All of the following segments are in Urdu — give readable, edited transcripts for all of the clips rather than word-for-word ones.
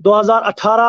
2018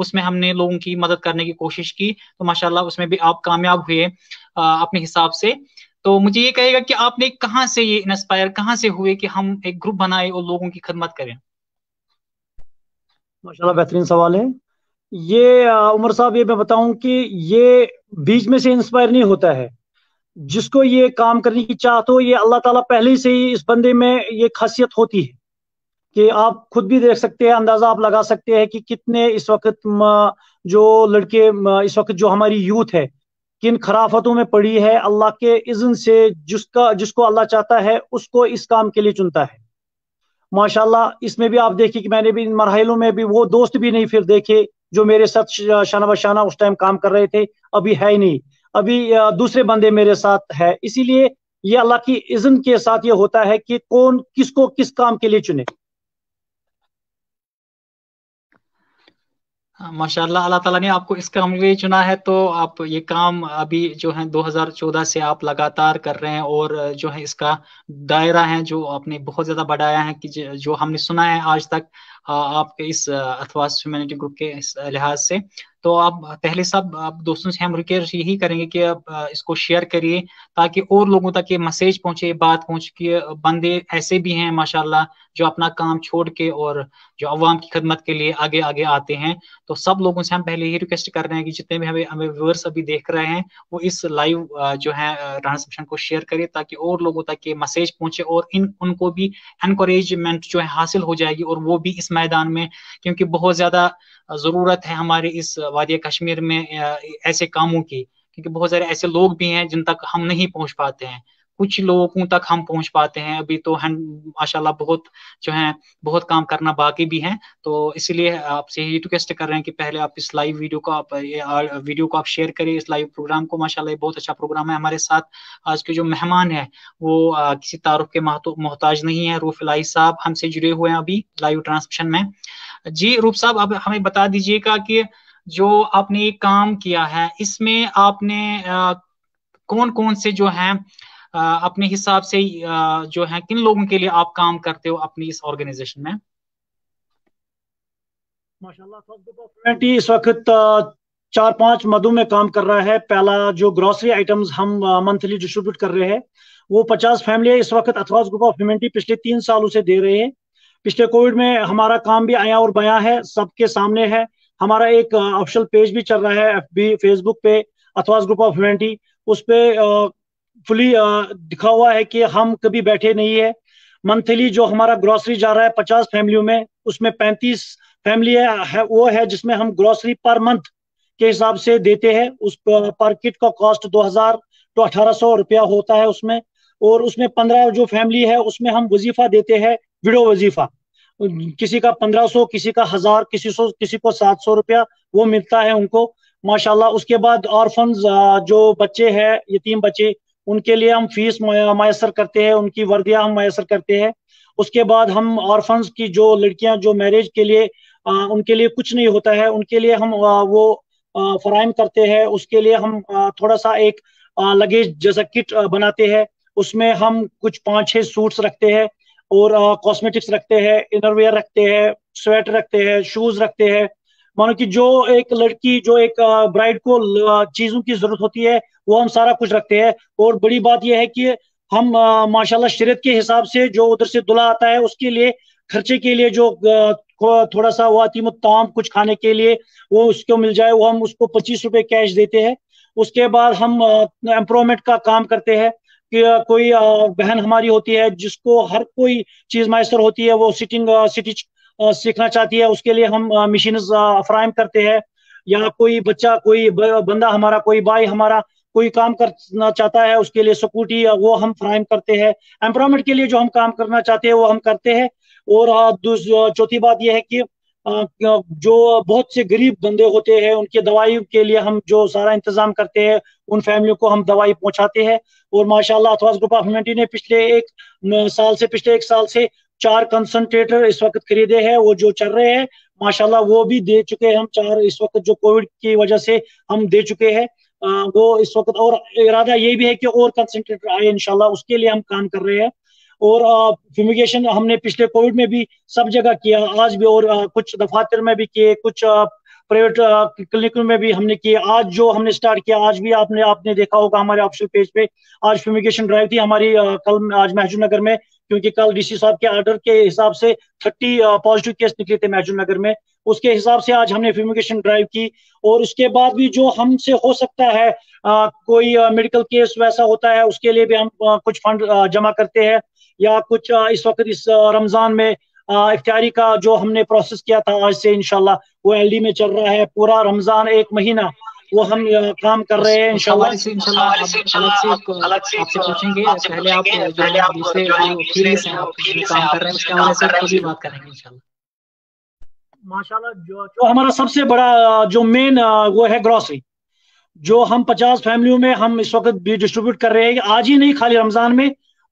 اس میں ہم نے لوگوں کی مدد کرنے کی کوشش کی، تو ماشاءاللہ اس میں بھی آپ کامیاب ہوئے اپنے حساب سے. تو مجھے یہ کہے گا کہ آپ نے کہاں سے یہ انسپائر کہاں سے ہوئے کہ ہم ایک گروپ بنائے اور لوگوں کی خدمت کریں؟ ماشاءاللہ بہترین سوال ہے یہ عمر صاحب. یہ میں بتاؤں کہ یہ بیچ میں سے انسپائر نہیں ہوتا ہے. جس کو یہ کام کرنے کی چاہت ہو، یہ اللہ تعالیٰ پہلے سے ہی اس بندے میں یہ خاصیت ہوتی ہے کہ آپ خود بھی دیکھ سکتے ہیں، اندازہ آپ لگا سکتے ہیں کہ کتنے اس وقت جو لڑکے اس وقت جو ہماری یوتھ ہے کن خرافتوں میں پڑی ہے. اللہ کے اذن سے جس کو اللہ چاہتا ہے اس کو اس کام کے لیے چنتا ہے. ماشاءاللہ اس میں بھی آپ دیکھیں کہ میں نے بھی ان مرحلوں میں بھی وہ دوست بھی نہیں پھر دیکھے جو میرے ساتھ شانہ بشانہ اس ٹائم کام کر رہے تھے، ابھی ہے ہی نہیں. ابھی دوسرے بندے میرے ساتھ ہے. اسی لیے یہ اللہ کی اذن کے ساتھ یہ ہوتا ہے کہ کون کس کو کس کام کے لیے چنے. ماشاء اللہ، اللہ تعالیٰ نے آپ کو اس کام کے لیے چنا ہے، تو آپ یہ کام ابھی جو ہے 2014 سے آپ لگاتار کر رہے ہیں، اور جو ہے اس کا دائرہ ہے جو آپ نے بہت زیادہ بڑھایا ہے، کہ جو ہم نے سنا ہے آج تک آپ کے اس اتھواس ہیومینٹی گروپ کے اس لحاظ سے. تو آپ پہلے سب آپ دوستوں سے ہم ریکویسٹ یہی کریں گے کہ آپ اس کو شیئر کریے تاکہ اور لوگوں تک یہ میسج پہنچے، بات پہنچے کہ بندے ایسے بھی ہیں ماشاءاللہ جو اپنا کام چھوڑ کے اور جو عوام کی خدمت کے لیے آگے آگے آتے ہیں. تو سب لوگوں سے ہم پہلے ہی ریکویسٹ کر رہے ہیں کہ جتنے بھی ہمیں ویورس ابھی دیکھ رہے ہیں وہ اس لائیو جو ہے ٹرانسمیشن کو شیئر کرے تاکہ اور لوگوں تک یہ میسج پہنچے اور ان کو بھی انکوریجمنٹ جو ہے حاصل ہو جائے گی، اور وہ بھی اس میدان میں، کیونکہ بہت زیادہ ضرورت ہے ہمارے اس وادی کشمیر میں ایسے کاموں کی، کیونکہ بہت سارے ایسے لوگ بھی ہیں جن تک ہم نہیں پہنچ پاتے ہیں. کچھ لوگوں تک ہم پہنچ پاتے ہیں ابھی تو ماشاءاللہ بہت جو ہے بہت کام کرنا باقی بھی ہے. تو اسی لیے آپ سے یہ ریکویسٹ کر رہے ہیں کہ پہلے آپ اس لائیو ویڈیو کو آپ شیئر کریں، اس لائیو پروگرام کو. ماشاءاللہ یہ بہت اچھا پروگرام ہے. ہمارے ساتھ آج کے جو مہمان ہیں وہ کسی تعارف کے محتاج نہیں ہے. روف الہی صاحب ہم سے جڑے ہوئے ہیں ابھی لائیو ٹرانسمیشن میں. جی روف صاحب، اب ہمیں بتا دیجئے گا کہ جو آپ نے یہ کام کیا ہے اس میں آپ نے کون کون سے جو ہیں اپنے حساب سے جو ہے کن لوگوں کے لیے آپ کام کرتے ہو اپنی اس آرگنائزیشن میں؟ ماشاءاللہ اس وقت 4-5 مدوں میں کام کر رہا ہے. پہلا جو گروسری آئٹمز ہم منتھلی ڈسٹریبیوٹ کر رہے ہیں وہ 50 فیملی اس وقت اتھواس گروپ آف ہیومینٹی پچھلے 3 سالوں سے دے رہے ہیں. پچھلے کووڈ میں ہمارا کام بھی آیا اور بیاں ہے، سب کے سامنے ہے. ہمارا ایک آفیشیل پیج بھی چل رہا ہے فیس بک پہ اتھواس گروپ آف ہیومینٹی. اس پہ فلی دکھا ہوا ہے کہ ہم کبھی بیٹھے نہیں ہے. منتھلی جو ہمارا گروسری جا رہا ہے 50 فیملیوں میں، اس میں 35 فیملی ہے وہ ہے جس میں ہم گروسری پر منتھ کے حساب سے دیتے ہیں. اس پر کٹ کا کاسٹ 2000 تو 1800 روپیہ ہوتا ہے اس میں. اور اس میں 15 جو فیملی ہے اس میں ہم وظیفہ دیتے ہیں، ویڈو وظیفہ. کسی کا 1500، کسی کا 1000، کسی کو 700 روپیہ وہ ملتا ہے ان کو. ماشاءاللہ اس کے بعد آرفنز جو بچے ہیں، یتیم بچے، ان کے لیے ہم فیس میسر کرتے ہیں، ان کی وردیاں ہم میسر کرتے ہیں. اس کے بعد ہم آرفنز کی جو لڑکیاں جو میرج کے لیے ان کے لیے کچھ نہیں ہوتا ہے، ان کے لیے ہم وہ فراہم کرتے ہیں. اس کے لیے ہم تھوڑا سا ایک لگیج جیسا کٹ بناتے ہیں. اس میں ہم کچھ 5-6 سوٹس رکھتے ہیں اور کاسمیٹکس رکھتے ہیں، انر ویئر رکھتے ہیں، سویٹر رکھتے ہیں، شوز رکھتے ہیں. مانو کہ جو ایک لڑکی جو ایک برائڈ کو چیزوں کی ضرورت ہوتی ہے وہ ہم سارا کچھ رکھتے ہیں. اور بڑی بات یہ ہے کہ ہم ماشاءاللہ شریعت کے حساب سے جو ادھر سے دلہا آتا ہے اس کے لیے خرچے کے لیے جو تھوڑا سا وہ عتیم الطعام کچھ کھانے کے لیے وہ اس کو مل جائے، وہ ہم اس کو 25 روپے کیش دیتے ہیں. اس کے بعد ہم امپرومنٹ کا کام کرتے ہیں کہ کوئی بہن ہماری ہوتی ہے جس کو ہر کوئی چیز میسر ہوتی ہے، وہ سٹچ سیکھنا چاہتی ہے، اس کے لیے ہم مشینز فراہم کرتے ہیں. یا کوئی بچہ، کوئی بندہ ہمارا، کوئی بھائی ہمارا کوئی کام کرنا چاہتا ہے اس کے لیے سکوٹی وہ ہم فراہم کرتے ہیں. امپرومنٹ کے لیے جو ہم کام کرنا چاہتے ہیں وہ ہم کرتے ہیں. اور چوتھی بات یہ ہے کہ جو بہت سے غریب بندے ہوتے ہیں ان کے دوائی کے لیے ہم جو سارا انتظام کرتے ہیں، ان فیملیوں کو ہم دوائی پہنچاتے ہیں. اور ماشاءاللہ اتھواس گروپ آف ہیومینٹی نے پچھلے ایک سال سے 4 کنسنٹریٹر اس وقت خریدے ہیں، وہ جو چل رہے ہیں. ماشاءاللہ وہ بھی دے چکے ہیں ہم 4 اس وقت جو کووڈ کی وجہ سے ہم دے چکے ہیں وہ اس وقت. اور ارادہ یہ بھی ہے کہ اور کنسنٹریٹر آئے انشاءاللہ، اس کے لیے ہم کام کر رہے ہیں. اور فیومیگیشن ہم نے پچھلے کووڈ میں بھی سب جگہ کیا، آج بھی، اور کچھ دفاتر میں بھی کیے، کچھ پرائیویٹ کلینکوں میں بھی ہم نے کیے. آج جو ہم نے اسٹارٹ کیا, آج بھی آپ نے دیکھا ہوگا ہمارے آفیشیل پیج پہ, آج فیومیگیشن ڈرائیو تھی ہماری کل آج محجور نگر میں, کیونکہ کل ڈی سی صاحب کے آرڈر کے حساب سے 30 پازیٹیو کیس نکلے تھے محجور نگر میں. اس کے حساب سے آج ہم نے فیومیگیشن ڈرائیو کی. اور اس کے بعد بھی جو ہم سے ہو سکتا ہے کوئی میڈیکل کیس ویسا ہوتا ہے, اس کے لیے بھی ہم کچھ فنڈ جمع کرتے ہیں, یا کچھ اس وقت اس رمضان میں اختیاری کا جو ہم نے پروسیس کیا تھا, آج سے انشاءاللہ وہ ایل ڈی میں چل رہا ہے. پورا رمضان 1 مہینہ وہ ہم کام کر رہے ہیں اس انشاءاللہ. حوالے سے انشاءاللہ اب الگ سے آپ سے پوچھیں گے. پہلے آپ جو ہے دوسرے جو فیلڈس ہیں آپ جو کام کر رہے ہیں اس کے حوالے سے خود ہی بات کریں گے انشاءاللہ. ماشاءاللہ جو ہمارا سب سے بڑا جو مین وہ ہے گروسری, جو ہم 50 فیملیوں میں ہم اس وقت بھی ڈسٹریبیوٹ کر رہے ہیں. آج ہی نہیں, خالی رمضان میں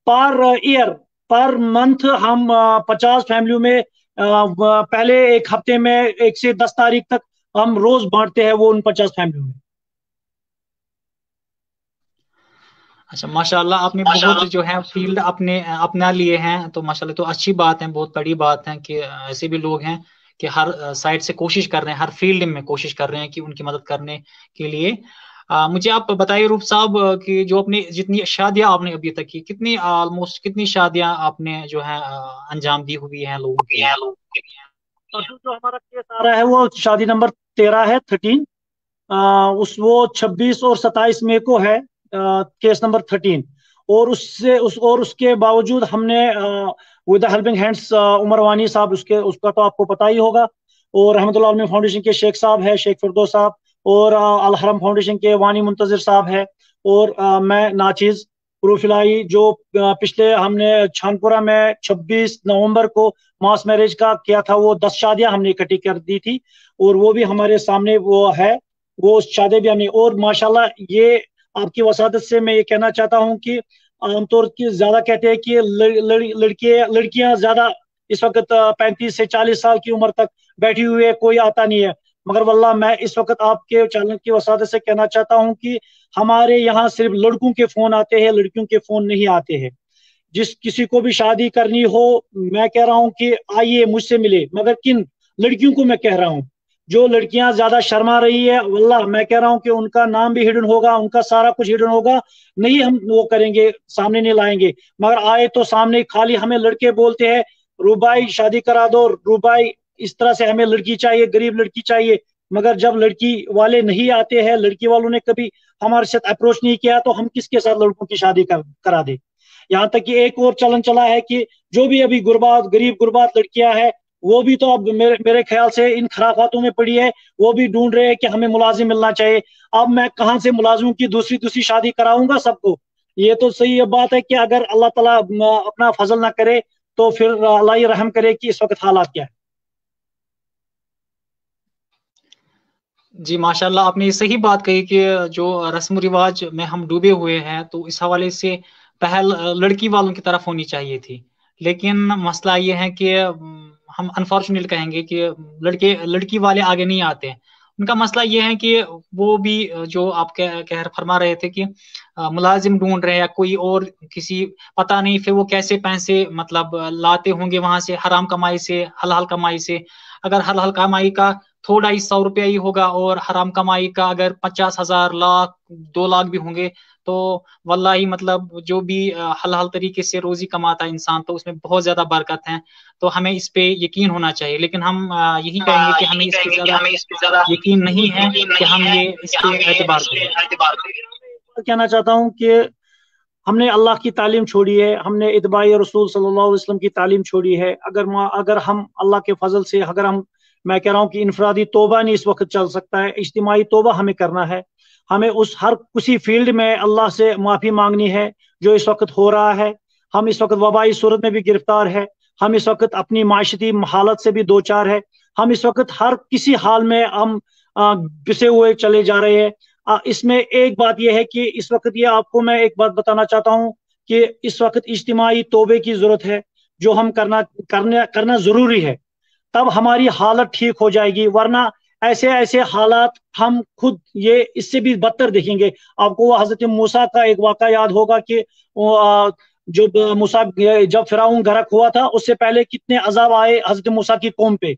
پر ایئر پر منتھ ہم 50 فیملیوں میں پہلے ایک ہفتے میں 1 سے 10 تاریخ تک ہم روز بانٹتے ہیں وہ ان 50 فیملیوں میں. اچھا ماشاءاللہ آپ نے بہت جو ہے فیلڈ اپنے اپنا لیے ہیں, تو ماشاءاللہ تو اچھی بات ہے, بہت بڑی بات ہے کہ ایسے بھی لوگ ہیں کہ ہر سائڈ سے کوشش کر رہے ہیں, ہر فیلڈ میں کوشش کر رہے ہیں کہ ان کی مدد کرنے کے لیے. مجھے آپ بتائیے روپ صاحب کہ جو اپنی جتنی شادیاں آپ نے ابھی تک کی, کتنی آلموسٹ کتنی شادیاں آپ نے جو ہے انجام دی ہوئی ہیں لوگوں کے لیے؟ جو ہمارا کیس آ رہا ہے وہ شادی نمبر 13 ہے, 13. وہ 26 اور 27 مئی کو ہے کیس نمبر 13. اور اس کے باوجود ہم نے ود دا ہیلپنگ ہینڈس عمر وانی صاحب, اس کا تو آپ کو پتہ ہی ہوگا, اور رحمت اللہ علیہ فاؤنڈیشن کے شیخ صاحب ہے, شیخ فردوس صاحب, اور الحرم فاؤنڈیشن کے وانی منتظر صاحب ہے, اور میں ناچیز پروف الہی جو پچھلے ہم نے چھانپورہ میں 26 نومبر کو ماس میرج کا کیا تھا, وہ 10 شادیاں ہم نے اکٹھی کر دی تھی, اور وہ بھی ہمارے سامنے وہ ہے, وہ شادی بھی ہم نے. اور ماشاءاللہ یہ آپ کی وسادت سے میں یہ کہنا چاہتا ہوں کہ عام طور کی زیادہ کہتے ہیں کہ لڑکیاں زیادہ اس وقت 35 سے 40 سال کی عمر تک بیٹھی ہوئی ہے, کوئی آتا نہیں ہے. مگر واللہ میں اس وقت آپ کے چینل کی وسادت سے کہنا چاہتا ہوں کہ ہمارے یہاں صرف لڑکوں کے فون آتے ہیں, لڑکیوں کے فون نہیں آتے ہیں. جس کسی کو بھی شادی کرنی ہو, میں کہہ رہا ہوں کہ آئیے مجھ سے ملے. مگر کن لڑکیوں کو میں کہہ رہا ہوں, جو لڑکیاں زیادہ شرما رہی ہے, واللہ میں کہہ رہا ہوں کہ ان کا نام بھی ہڈن ہوگا, ان کا سارا کچھ ہڈن ہوگا, نہیں ہم وہ کریں گے, سامنے نہیں لائیں گے. مگر آئے تو سامنے, خالی ہمیں لڑکے بولتے ہیں روبائی شادی کرا دو, روبائی اس طرح سے ہمیں لڑکی چاہیے, غریب لڑکی چاہیے. مگر جب لڑکی والے نہیں آتے ہیں, لڑکی والوں نے کبھی ہمارے ساتھ اپروچ نہیں کیا, تو ہم کس کے ساتھ لڑکوں کی شادی کرا دے. یہاں تک کہ ایک اور چلن چلا ہے کہ جو بھی ابھی غریب غربات لڑکیاں ہیں, وہ بھی تو اب میرے خیال سے ان خرافاتوں میں پڑی ہے, وہ بھی ڈھونڈ رہے ہیں کہ ہمیں ملازم ملنا چاہیے. اب میں کہاں سے ملازموں کی دوسری شادی کراؤں گا سب کو؟ یہ تو صحیح بات ہے کہ اگر اللہ تعالیٰ اپنا فضل نہ کرے تو پھر اللہ ہی رحم کرے کہ اس وقت حالات کیا ہے. جی ماشاءاللہ آپ نے یہ صحیح بات کہی کہ جو رسم و رواج میں ہم ڈوبے ہوئے ہیں, تو اس حوالے سے پہل لڑکی والوں کی طرف ہونی چاہیے تھی. لیکن مسئلہ یہ ہے کہ ہم انفارچونیٹلی کہیں گے کہ لڑکی والے آگے نہیں آتے. ان کا مسئلہ یہ ہے کہ وہ بھی جو آپ فرما رہے تھے کہ ملازم ڈھونڈ رہے ہیں, کوئی اور کسی پتہ نہیں پھر وہ کیسے پیسے مطلب لاتے ہوں گے وہاں سے, حرام کمائی سے, حلال کمائی سے. اگر حلال کمائی کا تھوڑا ہی 100 روپیہ ہی ہوگا, اور حرام کمائی کا اگر 50,000 لاکھ 2 لاکھ بھی ہوں گے, تو واللہ مطلب جو بھی حلال طریقے سے روزی کماتا ہے انسان, تو اس میں بہت زیادہ برکت ہے. تو ہمیں اس پہ یقین ہونا چاہیے. لیکن ہم یہی کہیں گے کہ ہمیں اس پہ زیادہ یقین نہیں ہے کہ ہم یہ اس پہ اعتبار کریں. کہنا چاہتا ہوں کہ ہم نے اللہ کی تعلیم چھوڑی ہے, ہم نے اتباع رسول صلی اللہ علیہ وسلم کی تعلیم چھوڑی ہے. اگر ہم اللہ کے فضل سے, میں کہہ رہا ہوں کہ انفرادی توبہ نہیں اس وقت چل سکتا ہے, اجتماعی توبہ ہمیں کرنا ہے. ہمیں ہر کسی فیلڈ میں اللہ سے معافی مانگنی ہے جو اس وقت ہو رہا ہے. ہم اس وقت وبائی صورت میں بھی گرفتار ہے, ہم اس وقت اپنی معاشرتی حالت سے بھی دوچار ہے, ہم اس وقت ہر کسی حال میں ہم پسے ہوئے چلے جا رہے ہیں. اس میں ایک بات یہ ہے کہ اس وقت یہ آپ کو میں ایک بات بتانا چاہتا ہوں کہ اس وقت اجتماعی توبے کی ضرورت ہے, جو ہم کرنا ضروری ہے. تب ہماری حالت ٹھیک ہو جائے گی, ورنہ ایسے حالات ہم خود یہ اس سے بھی بدتر دیکھیں گے. آپ کو وہ حضرت موسیٰ کا ایک واقعہ یاد ہوگا کہ جب فرعون غرق ہوا تھا, اس سے پہلے کتنے عذاب آئے حضرت موسیٰ کی قوم پہ.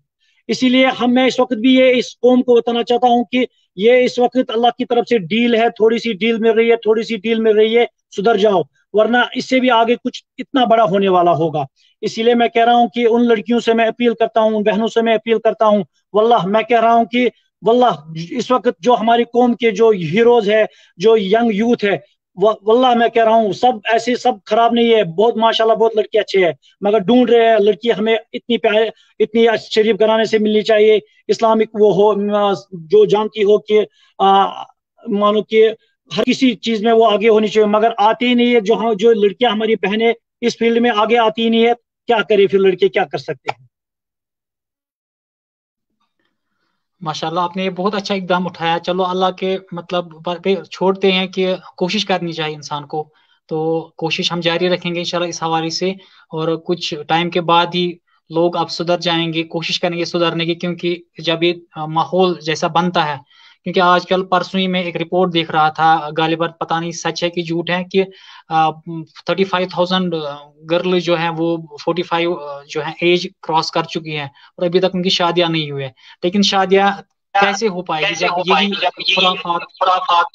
اسی لیے میں اس وقت بھی یہ اس قوم کو بتانا چاہتا ہوں کہ یہ اس وقت اللہ کی طرف سے ڈیل ہے، تھوڑی سی ڈیل مل رہی ہے، تھوڑی سی ڈیل مل رہی ہے، سدھر جاؤ، ورنہ اس سے بھی آگے کچھ اتنا بڑا ہونے والا ہوگا۔ اسی لیے میں کہہ رہا ہوں کہ ان لڑکیوں سے میں اپیل کرتا ہوں، ان بہنوں سے میں اپیل کرتا ہوں، واللہ میں کہہ رہا ہوں کہ واللہ اس وقت جو ہماری قوم کے جو ہیروز ہے، جو ینگ یوتھ ہے، واللہ میں کہہ رہا ہوں سب ایسے سب خراب نہیں ہے، بہت ماشاءاللہ بہت لڑکے اچھے ہیں، مگر ڈھونڈ رہے ہیں لڑکی ہمیں اتنی پیارے اتنی شریف گھرانے سے ملنی چاہیے، اسلامک وہ ہو، جو جانتی ہو کہ مانو کہ ہر کسی چیز میں وہ آگے ہونی چاہیے، مگر آتی ہی نہیں ہے۔ جو لڑکیاں ہماری بہنیں اس فیلڈ میں آگے آتی ہی نہیں ہے، کیا کرے پھر لڑکے، کیا کر سکتے ہیں؟ ماشاءاللہ آپ نے یہ بہت اچھا اقدام اٹھایا۔ چلو اللہ کے مطلب پہ چھوڑتے ہیں کہ کوشش کرنی چاہیے انسان کو، تو کوشش ہم جاری رکھیں گے انشاءاللہ اس حوالے سے، اور کچھ ٹائم کے بعد ہی لوگ اب سدھر جائیں گے، کوشش کریں گے سدھرنے کی، کیونکہ جب یہ ماحول جیسا بنتا ہے، کیونکہ آج کل پرسوں ہی میں ایک رپورٹ دیکھ رہا تھا، غالباً پتہ نہیں سچ ہے کہ جھوٹ ہے، کہ 35,000 گرل جو ہیں وہ 45 جو ہے ایج کراس کر چکی ہیں، اور ابھی تک ان کی شادیاں نہیں ہوئے، لیکن شادیاں کیسے ہو پائے گی جب یہی خرافات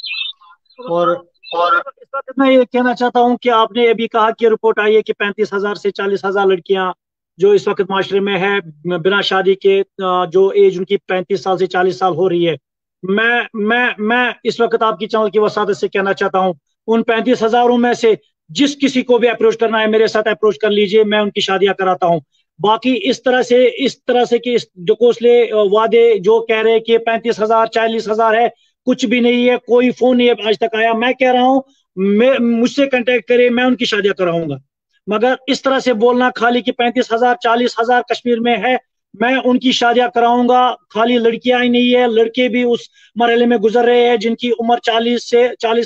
اور اس وقت میں یہ کہنا چاہتا ہوں کہ آپ نے ابھی کہا کہ رپورٹ آئی ہے کہ 35,000 سے 40,000 لڑکیاں جو اس وقت معاشرے میں ہے بنا شادی کے، جو ایج ان کی 35 سال سے 40 سال ہو رہی ہے، میں اس وقت آپ کی چینل کی وساطت سے کہنا چاہتا ہوں، ان 35,000 میں سے جس کسی کو بھی اپروچ کرنا ہے میرے ساتھ اپروچ کر لیجئے، میں ان کی شادیاں کراتا ہوں۔ باقی اس طرح سے کہ ڈکوسلے وعدے جو کہہ رہے کہ 35,000 40,000 ہے، کچھ بھی نہیں ہے، کوئی فون نہیں آج تک آیا۔ میں کہہ رہا ہوں مجھ سے کنٹیکٹ کرے، میں ان کی شادیاں کراؤں گا، مگر اس طرح سے بولنا خالی کہ 35,000 40,000 کشمیر میں ہے میں ان کی شادیاں کراؤں گا، خالی لڑکیاں ہی نہیں ہے، لڑکے بھی اس مرحلے میں گزر رہے ہیں جن کی عمر 40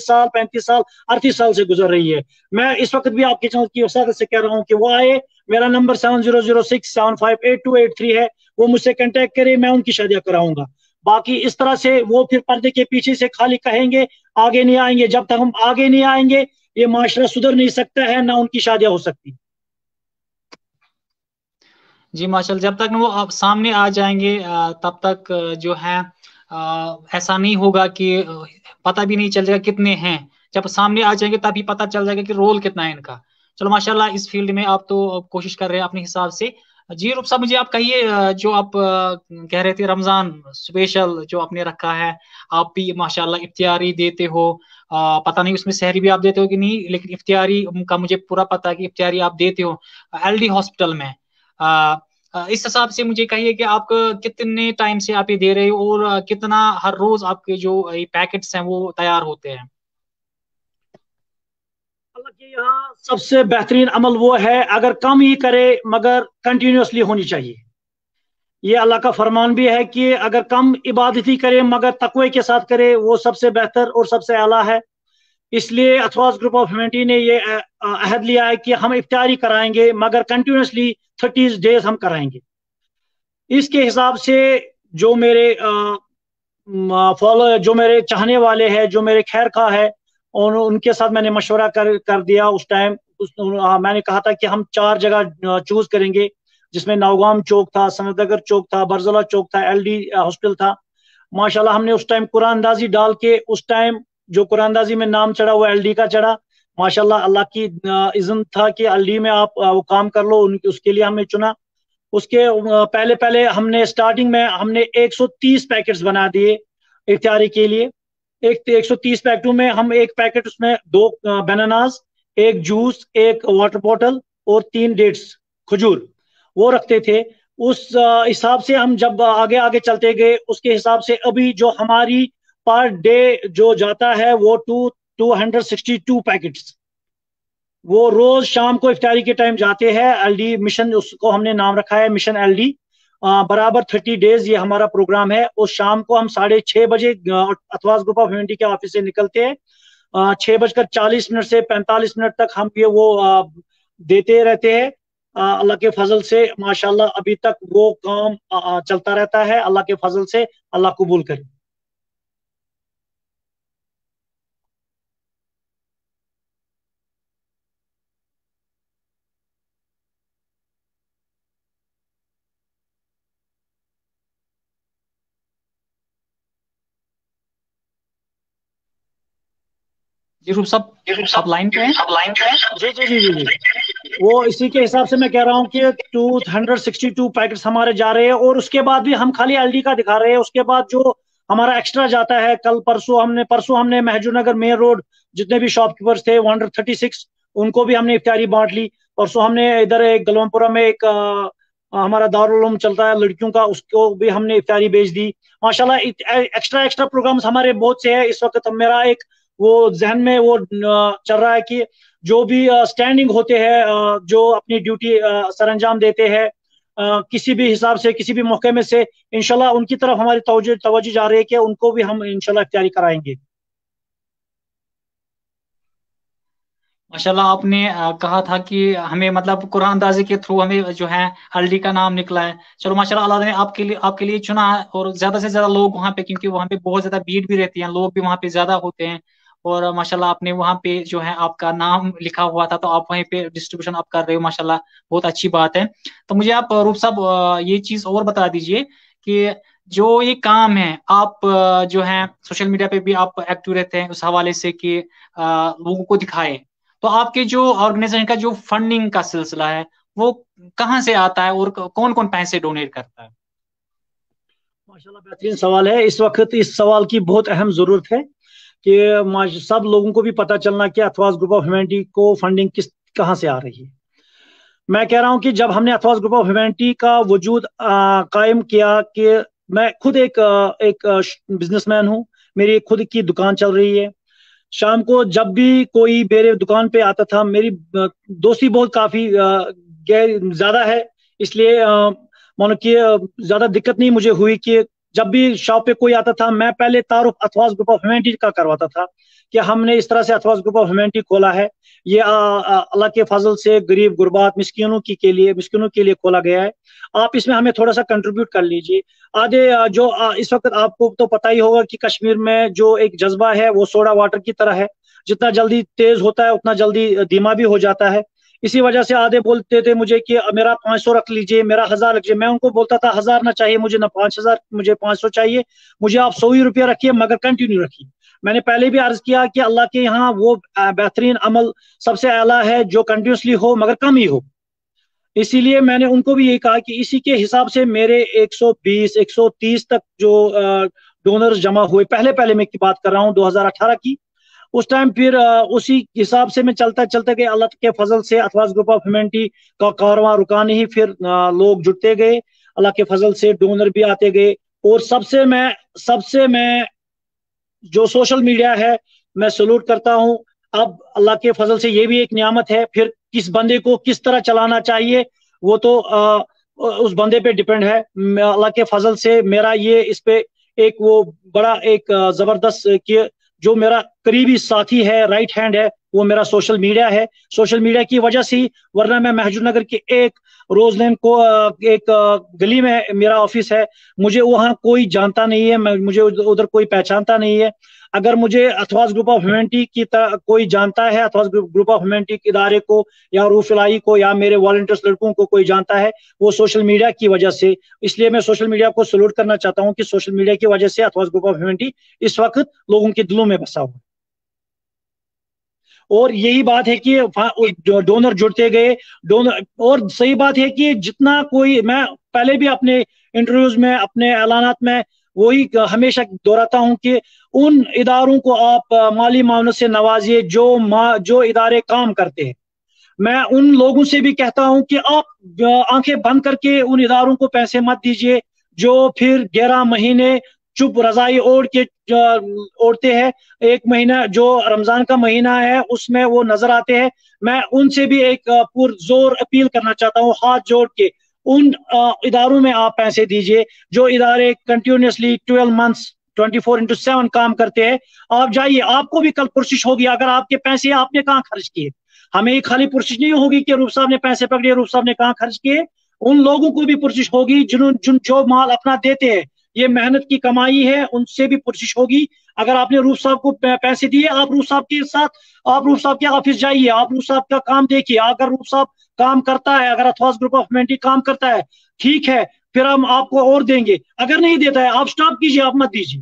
سال 35 سال 38 سال سے گزر رہی ہے۔ میں اس وقت بھی آپ کے چینل کی وساطت سے کہہ رہا ہوں کہ وہ آئے، میرا نمبر 7006758283 ہے، وہ مجھ سے کنٹیکٹ کرے، میں ان کی شادیاں کراؤں گا۔ باقی اس طرح سے وہ پھر پردے کے پیچھے سے خالی کہیں گے، آگے نہیں آئیں گے۔ جب تک ہم آگے نہیں آئیں گے یہ معاشرہ سدھر نہیں سکتا ہے، نہ ان کی شادیاں ہو سکتی۔ جی ماشاءاللہ، جب تک وہ سامنے آ جائیں گے تب تک جو ہے ایسا نہیں ہوگا کہ پتہ بھی نہیں چل جائے گا کتنے ہیں، جب سامنے آ جائیں گے تب ہی پتہ چل جائے گا کہ رول کتنا ہے ان کا۔ چلو ماشاءاللہ اس فیلڈ میں آپ تو کوشش کر رہے ہیں اپنے حساب سے۔ جی روپ صاحب، مجھے آپ کہیے جو آپ کہہ رہے تھے رمضان اسپیشل جو آپ نے رکھا ہے، آپ بھی ماشاءاللہ افطاری دیتے ہو، پتہ نہیں اس میں سحری بھی آپ دیتے ہو کہ نہیں، لیکن افطاری کا مجھے پورا پتہ ہے کہ افطاری آپ دیتے ہو ایل ڈی ہاسپٹل میں۔ اس حساب سے مجھے کہیے کہ آپ کتنے ٹائم سے آپ یہ دے رہے ہو، اور کتنا ہر روز آپ کے جو پیکٹس ہیں وہ تیار ہوتے ہیں؟ اللہ کے یہاں سب سے بہترین عمل وہ ہے اگر کم ہی کرے مگر کنٹینیوسلی ہونی چاہیے۔ یہ اللہ کا فرمان بھی ہے کہ اگر کم عبادت ہی کرے مگر تقوی کے ساتھ کرے، وہ سب سے بہتر اور سب سے اعلیٰ ہے۔ اس لیے اتھواس گروپ آف ہیومینٹی نے یہ عہد لیا ہے کہ ہم افطاری کرائیں گے مگر کنٹینیوسلی 30 ڈیز ہم کرائیں گے۔ اس کے حساب سے جو میرے جو میرے چاہنے والے ہیں، جو میرے خیر خواہ ہے، اور ان کے ساتھ میں نے مشورہ کر دیا اس ٹائم۔ میں نے کہا تھا کہ ہم 4 جگہ چوز کریں گے، جس میں نوگام چوک تھا، سنت نگر چوک تھا، برزولہ چوک تھا، ایل ڈی ہاسپٹل تھا۔ ماشاءاللہ ہم نے اس ٹائم قرآن اندازی ڈال کے، اس ٹائم جو قرآن اندازی میں نام چڑھا وہ ایل ڈی کا چڑھا۔ ماشاءاللہ اللہ کی اذن تھا کہ ایل ڈی میں آپ وہ کام کر لو، اس کے لیے ہم نے چنا۔ اس کے پہلے ہم نے سٹارٹنگ میں ہم نے 130 پیکٹس بنا دیے افطاری کے لیے۔ 130 پیکٹوں میں ہم ایک پیکٹ اس میں 2 بناناز، ایک جوس، ایک واٹر بوٹل اور 3 ڈیٹس کھجور وہ رکھتے تھے۔ اس حساب سے ہم جب آگے آگے چلتے گئے، اس کے حساب سے ابھی جو ہماری پر ڈے جو جاتا ہے وہ 262 پیکٹس وہ روز شام کو افطاری کے ٹائم جاتے ہیں۔ ایل ڈی مشن، اس کو ہم نے نام رکھا ہے مشن ایل ڈی۔ برابر 30 ڈیز یہ ہمارا پروگرام ہے۔ اس شام کو ہم 6:30 بجے اتھواس گروپ آف ہیومینٹی کے آفس سے نکلتے ہیں، 6:40 سے 45 تک ہم یہ وہ دیتے رہتے ہیں۔ اللہ کے فضل سے ماشاءاللہ ابھی تک وہ کام چلتا رہتا ہے، اللہ کے فضل سے، اللہ قبول کرے۔ جی روپ صاحب آپ لائن پہ ہیں؟ جی جی جی جی جی وہ اسی کے حساب سے میں کہہ رہا ہوں کہ 262 پیکٹس ہمارے جا رہے ہیں، اور اس کے بعد بھی ہم خالی ایل ڈی کا دکھا رہے ہیں، اس کے بعد جو ہمارا ایکسٹرا جاتا ہے، کل پرسوں ہم نے مہجور نگر مین روڈ جتنے بھی شاپ کیپرز تھے 136 ان کو بھی ہم نے افطاری بانٹ لی. پرسوں ہم نے ادھر ایک گلوم پورہ میں ایک ہمارا دارالعلوم چلتا ہے لڑکیوں کا، اس کو بھی ہم نے افطاری بھیج دی. ماشاءاللہ ایکسٹرا پروگرامز ہمارے بہت سے ہیں. اس وقت میرا ایک وہ ذہن میں وہ چل رہا ہے کہ جو بھی سٹینڈنگ ہوتے ہیں، جو اپنی ڈیوٹی سر انجام دیتے ہیں کسی بھی حساب سے کسی بھی موقع میں سے، انشاءاللہ ان کی طرف ہماری توجہ جا رہی ہے کہ ان کو بھی ہم انشاءاللہ افطاری کرائیں گے. ماشاءاللہ آپ نے کہا تھا کہ ہمیں مطلب قرآن اندازی کے تھرو ہمیں جو ہے ہلدی کا نام نکلا ہے. چلو ماشاءاللہ اللہ نے آپ کے لیے چنا ہے، اور زیادہ سے زیادہ لوگ وہاں پہ، کیونکہ وہاں پہ بہت زیادہ بھیڑ بھی رہتی ہے، لوگ بھی وہاں پہ زیادہ ہوتے ہیں، اور ماشاءاللہ آپ نے وہاں پہ جو ہے آپ کا نام لکھا ہوا تھا، تو آپ وہیں پہ ڈسٹریبیوشن آپ کر رہے ہو، ماشاءاللہ بہت اچھی بات ہے. تو مجھے آپ روپ صاحب یہ چیز اور بتا دیجئے کہ جو یہ کام ہے، آپ جو ہے سوشل میڈیا پہ بھی آپ ایکٹیو رہتے ہیں اس حوالے سے کہ لوگوں کو دکھائے، تو آپ کے جو آرگنائزیشن کا جو فنڈنگ کا سلسلہ ہے وہ کہاں سے آتا ہے، اور کون کون پیسے ڈونیٹ کرتا ہے؟ ماشاءاللہ بہترین سوال ہے. اس وقت اس سوال کی بہت اہم ضرورت ہے کہ سب لوگوں کو بھی پتہ چلنا کہ اتھواز گروپ آف ہیومینٹی کو فنڈنگ کہاں سے آ رہی ہے. میں کہہ رہا ہوں کہ جب ہم نے اتھواز گروپ آف ہیومینٹی کا وجود قائم کیا، کہ میں خود ایک بزنس مین ہوں، میری خود کی دکان چل رہی ہے. شام کو جب بھی کوئی میرے دکان پہ آتا تھا، میری دوستی بہت کافی زیادہ ہے، اس لیے مانو کہ زیادہ دقت نہیں مجھے ہوئی کہ جب بھی شاپ پہ کوئی آتا تھا میں پہلے تعارف اتھواز گروپ آف ہیومینٹی کا کرواتا تھا کہ ہم نے اس طرح سے اتھواز گروپ آف ہیومینٹی کھولا ہے. یہ اللہ کے فضل سے غریب غربات مسکینوں کے لیے کھولا گیا ہے. آپ اس میں ہمیں تھوڑا سا کنٹریبیوٹ کر لیجئے. آدھے جو اس وقت آپ کو تو پتہ ہی ہوگا کہ کشمیر میں جو ایک جذبہ ہے وہ سوڈا واٹر کی طرح ہے، جتنا جلدی تیز ہوتا ہے اتنا جلدی دھیما بھی ہو جاتا ہے. اسی وجہ سے آدھے بولتے تھے مجھے کہ میرا 500 رکھ لیجئے، میرا 1000 رکھ لیجئے. میں ان کو بولتا تھا 1000 نہ چاہیے مجھے، نہ 5000، مجھے 500 چاہیے. مجھے آپ 100 ہی روپیہ رکھیے مگر کنٹینیو رکھیے. میں نے پہلے بھی عرض کیا کہ اللہ کے یہاں وہ بہترین عمل سب سے اعلیٰ ہے جو کنٹینیوسلی ہو مگر کم ہی ہو. اسی لیے میں نے ان کو بھی یہی کہا کہ اسی کے حساب سے میرے 120 130 تک جو ڈونرز جمع ہوئے، پہلے میں کی بات کر رہا ہوں 2018 کی، اس ٹائم پھر اسی حساب سے میں چلتا گیا. اللہ کے فضل سے اتھواز گروپ آف ہیومینٹی کا کارواں رکا نہیں، پھر لوگ جڑتے گئے، اللہ کے فضل سے ڈونر بھی آتے گئے. اور سب سے میں جو سوشل میڈیا ہے میں سلوٹ کرتا ہوں. اب اللہ کے فضل سے یہ بھی ایک نعمت ہے، پھر کس بندے کو کس طرح چلانا چاہیے وہ تو اس بندے پہ ڈیپینڈ ہے. اللہ کے فضل سے میرا یہ اس پہ ایک وہ بڑا ایک زبردست کہ جو میرا قریبی ساتھی ہے، رائٹ ہینڈ ہے، وہ میرا سوشل میڈیا ہے. سوشل میڈیا کی وجہ سے، ورنہ میں مہجور نگر کے ایک روز لین کو ایک گلی میں میرا آفس ہے، مجھے وہاں کوئی جانتا نہیں ہے، مجھے ادھر کوئی پہچانتا نہیں ہے. اگر مجھے اتھواز گروپ آف ہیومینٹی کی کوئی جانتا ہے، اتھواز گروپ آف ہیومینٹی کے ادارے کو یا روف الہی کو یا میرے والنٹیئرس لڑکوں کو کوئی جانتا ہے، وہ سوشل میڈیا کی وجہ سے. اس لیے میں سوشل میڈیا کو سلوٹ کرنا چاہتا ہوں کہ سوشل میڈیا کی وجہ سے اتھواز گروپ آف ہیومینٹی اس وقت لوگوں کے دلوں میں بسا ہوا. اور یہی بات ہے کہ ڈونر جڑتے گئے. اور صحیح بات ہے کہ جتنا کوئی، میں پہلے بھی اپنے انٹرویوز میں اپنے اعلانات میں وہی ہمیشہ دہراتا ہوں کہ ان اداروں کو آپ مالی معاونت سے نوازیے جو ادارے کام کرتے ہیں. میں ان لوگوں سے بھی کہتا ہوں کہ آپ آنکھیں بند کر کے ان اداروں کو پیسے مت دیجیے جو پھر 11 مہینے چپ رضائی اوڑھتے ہیں. ایک مہینہ جو رمضان کا مہینہ ہے اس میں وہ نظر آتے ہیں. میں ان سے بھی ایک پرزور اپیل کرنا چاہتا ہوں، ہاتھ جوڑ کے ان اداروں میں آپ پیسے دیجئے جو ادارے کنٹینیوسلی 12 منتھس 24/7 کام کرتے ہیں. آپ جائیے، آپ کو بھی کل پرسش ہوگی اگر آپ کے پیسے آپ نے کہاں خرچ کیے. ہمیں خالی پرسش نہیں ہوگی کہ روف صاحب نے پیسے پکڑے، روف صاحب نے کہاں خرچ کیے. ان لوگوں کو بھی پرسش ہوگی جو مال اپنا دیتے ہیں، یہ محنت کی کمائی ہے، ان سے بھی پرسش ہوگی. اگر آپ نے روف صاحب کو پیسے دیے، آپ روف صاحب کے ساتھ، آپ روف صاحب کے آفس جائیے، آپ روف صاحب کا کام دیکھیے. اگر روف صاحب کام کرتا ہے، اگر اتھواز گروپ آف ہیومینٹی کام کرتا ہے، ٹھیک ہے، پھر ہم آپ کو اور دیں گے. اگر نہیں دیتا ہے آپ سٹاپ کیجیے، آپ مت دیجیے.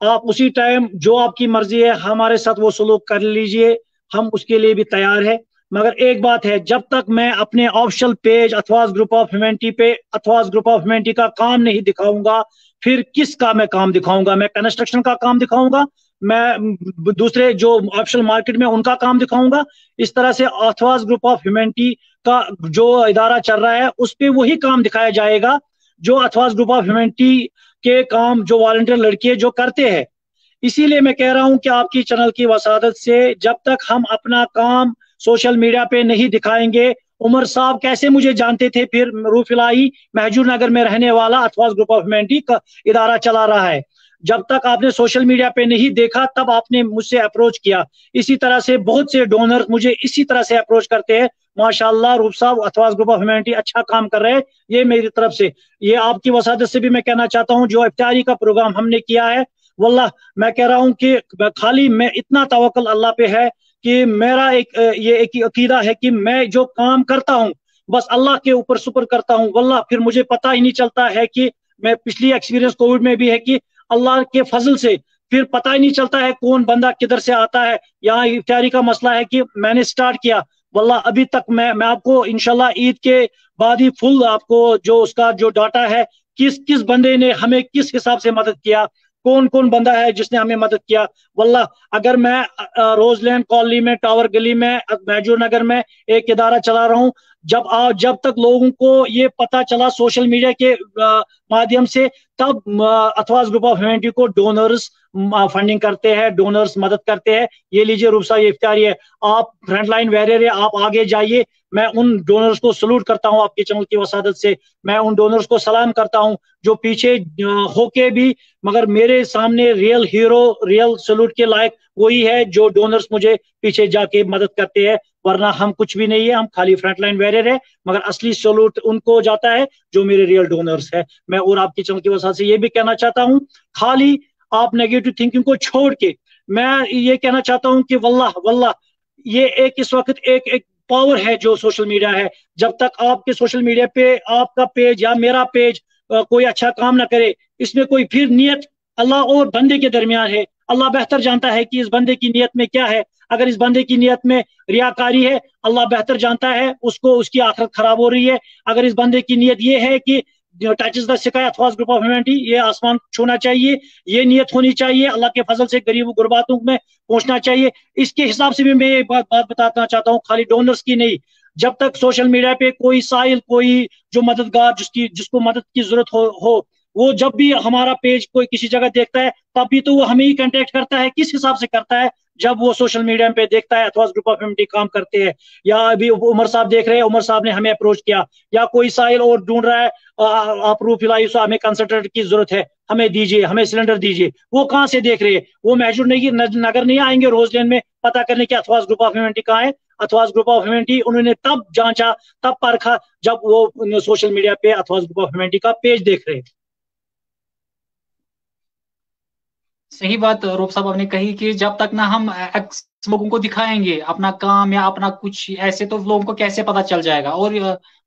آپ اسی ٹائم جو آپ کی مرضی ہے ہمارے ساتھ وہ سلوک کر لیجئے، ہم اس کے لیے بھی تیار ہے۔ مگر ایک بات ہے، جب تک میں اپنے آفیشل پیج اتھواز گروپ آف ہیومینٹی پہ اتھواز گروپ آف ہیومینٹی کا کام نہیں دکھاؤں گا، پھر کس کا میں کام دکھاؤں گا؟ میں کنسٹرکشن کا کام دکھاؤں گا، میں دوسرے جو آفیشل مارکیٹ میں ان کا کام دکھاؤں گا؟ اس طرح سے اتھواز گروپ آف ہیومینٹی کا جو ادارہ چل رہا ہے اس پہ وہی کام دکھایا جائے گا جو اتھواز گروپ آف ہیومینٹی کے کام جو والنٹیئر لڑکے جو کرتے ہیں۔ اسی لیے میں کہہ رہا ہوں کہ آپ کی چینل کی وسادت سے جب تک ہم اپنا کام سوشل میڈیا پہ نہیں دکھائیں گے، عمر صاحب کیسے مجھے جانتے تھے؟ پھر روف الہی مہجور نگر میں رہنے والا اتھواز گروپ آف ہیومینٹی کا ادارہ چلا رہا ہے۔ جب تک آپ نے سوشل میڈیا پہ نہیں دیکھا تب آپ نے مجھ سے اپروچ کیا۔ اسی طرح سے بہت سے ڈونر مجھے اسی طرح سے اپروچ کرتے ہیں۔ ماشاءاللہ روف صاحب اتھواز گروپ آف ہیومینٹی اچھا کام کر رہے ہیں، یہ میری طرف سے، یہ آپ کی وسادت سے بھی میں کہنا چاہتا ہوں۔ جو افطاری کا پروگرام ہم نے کیا ہے، واللہ میں کہہ رہا ہوں کہ خالی میں اتنا توکل اللہ پہ ہے کہ میرا یہ ایک عقیدہ ہے کہ میں جو کام کرتا ہوں بس اللہ کے اوپر سپر کرتا ہوں، واللہ پھر مجھے پتہ ہی نہیں چلتا ہے کہ میں پچھلی ایکسپیرینس کووڈ میں بھی ہے کہ اللہ کے فضل سے پھر پتہ ہی نہیں چلتا ہے کون بندہ کدھر سے آتا ہے۔ یہاں افطاری کا مسئلہ ہے کہ میں نے سٹارٹ کیا، واللہ ابھی تک میں آپ کو انشاءاللہ عید کے بعد ہی فل آپ کو جو اس کا جو ڈاٹا ہے، کس کس بندے نے ہمیں کس حساب سے مدد کیا، کون کون بندہ ہے جس نے ہمیں مدد کیا۔ واللہ اگر میں روز لینڈ کالونی میں، ٹاور گلی میں، مہجور نگر میں ایک ادارہ چلا رہا ہوں، جب تک لوگوں کو یہ پتا چلا سوشل میڈیا کے مادھیم سے، تب اتھواز گروپ آف ہیومینٹی کو ڈونرز فنڈنگ کرتے ہیں، ڈونرز مدد کرتے ہیں۔ یہ لیجیے روف صاحب، یہ افطاری ہے، آپ فرنٹ لائن ویریئر ہے، آپ آگے جائیے۔ میں ان ڈونرز کو سلوٹ کرتا ہوں آپ کے چینل کی وسادت سے، میں ان ڈونرز کو سلام کرتا ہوں جو پیچھے ہو کے بھی مگر میرے سامنے ریئل ہیرو، ریئل سلوٹ کے لائق وہی ہے جو ڈونرز مجھے پیچھے جا کے مدد کرتے ہیں، ورنہ ہم کچھ بھی نہیں ہے، ہم خالی فرنٹ لائن ویریئر ہے، مگر اصلی سلوٹ ان کو جاتا ہے جو میرے ریئل ڈونرز ہے۔ میں اور آپ کی چینل کی وسادت سے یہ بھی کہنا چاہتا ہوں، خالی آپ نیگیٹو تھنکنگ کو چھوڑ کے میں یہ کہنا چاہتا ہوں کہ واللہ یہ ایک اس وقت ایک پاور ہے جو سوشل میڈیا ہے۔ جب تک آپ کے سوشل میڈیا پہ آپ کا پیج یا میرا پیج کوئی اچھا کام نہ کرے، اس میں کوئی پھر نیت اللہ اور بندے کے درمیان ہے، اللہ بہتر جانتا ہے کہ اس بندے کی نیت میں کیا ہے۔ اگر اس بندے کی نیت میں ریاکاری ہے، اللہ بہتر جانتا ہے اس کو اس کی آخرت خراب ہو رہی ہے۔ اگر اس بندے کی نیت یہ ہے کہ ٹچز دا اسکائی اتھواز گروپ آف ہیومینٹی، یہ آسمان چھونا چاہیے، یہ نیت ہونی چاہیے، اللہ کے فضل سے غریب و غرباتوں میں پہنچنا چاہیے، اس کے حساب سے بھی میں ایک بات بتانا چاہتا ہوں، خالی ڈونرز کی نہیں۔ جب تک سوشل میڈیا پہ کوئی سائل، کوئی جو مددگار جس کو مدد کی ضرورت ہو وہ جب بھی ہمارا پیج کوئی کسی جگہ دیکھتا ہے تب بھی تو وہ ہمیں ہی کنٹیکٹ کرتا ہے۔ کس حساب سے کرتا ہے؟ جب وہ سوشل میڈیا پہ دیکھتا ہے اتھواز گروپ آف ہیومینٹی کام کرتے ہیں، یا ابھی عمر صاحب دیکھ رہے ہیں، عمر صاحب نے ہمیں اپروچ کیا، یا کوئی سائل اور ڈھونڈ رہا ہے، آپ روف الہی صاحب ہمیں کنسنٹریٹ کی ضرورت ہے، ہمیں دیجیے، ہمیں سلنڈر دیجیے، وہ کہاں سے دیکھ رہے ہیں؟ وہ مہجور نگر نہیں آئیں گے روز لینڈ میں پتہ کرنے کہ اتھواز گروپ آف ہیومینٹی کہاں ہے۔ اتھواز گروپ آف ہیومینٹی انہوں نے تب جانچا، تب پرکھا جب وہ سوشل میڈیا پہ اتھواز گروپ آف ہیومینٹی کا پیج دیکھ رہے ہیں۔ صحیح بات روف صاحب آپ نے کہی کہ جب تک نہ ہم لوگوں کو دکھائیں گے اپنا کام یا اپنا کچھ ایسے، تو لوگوں کو کیسے پتا چل جائے گا؟ اور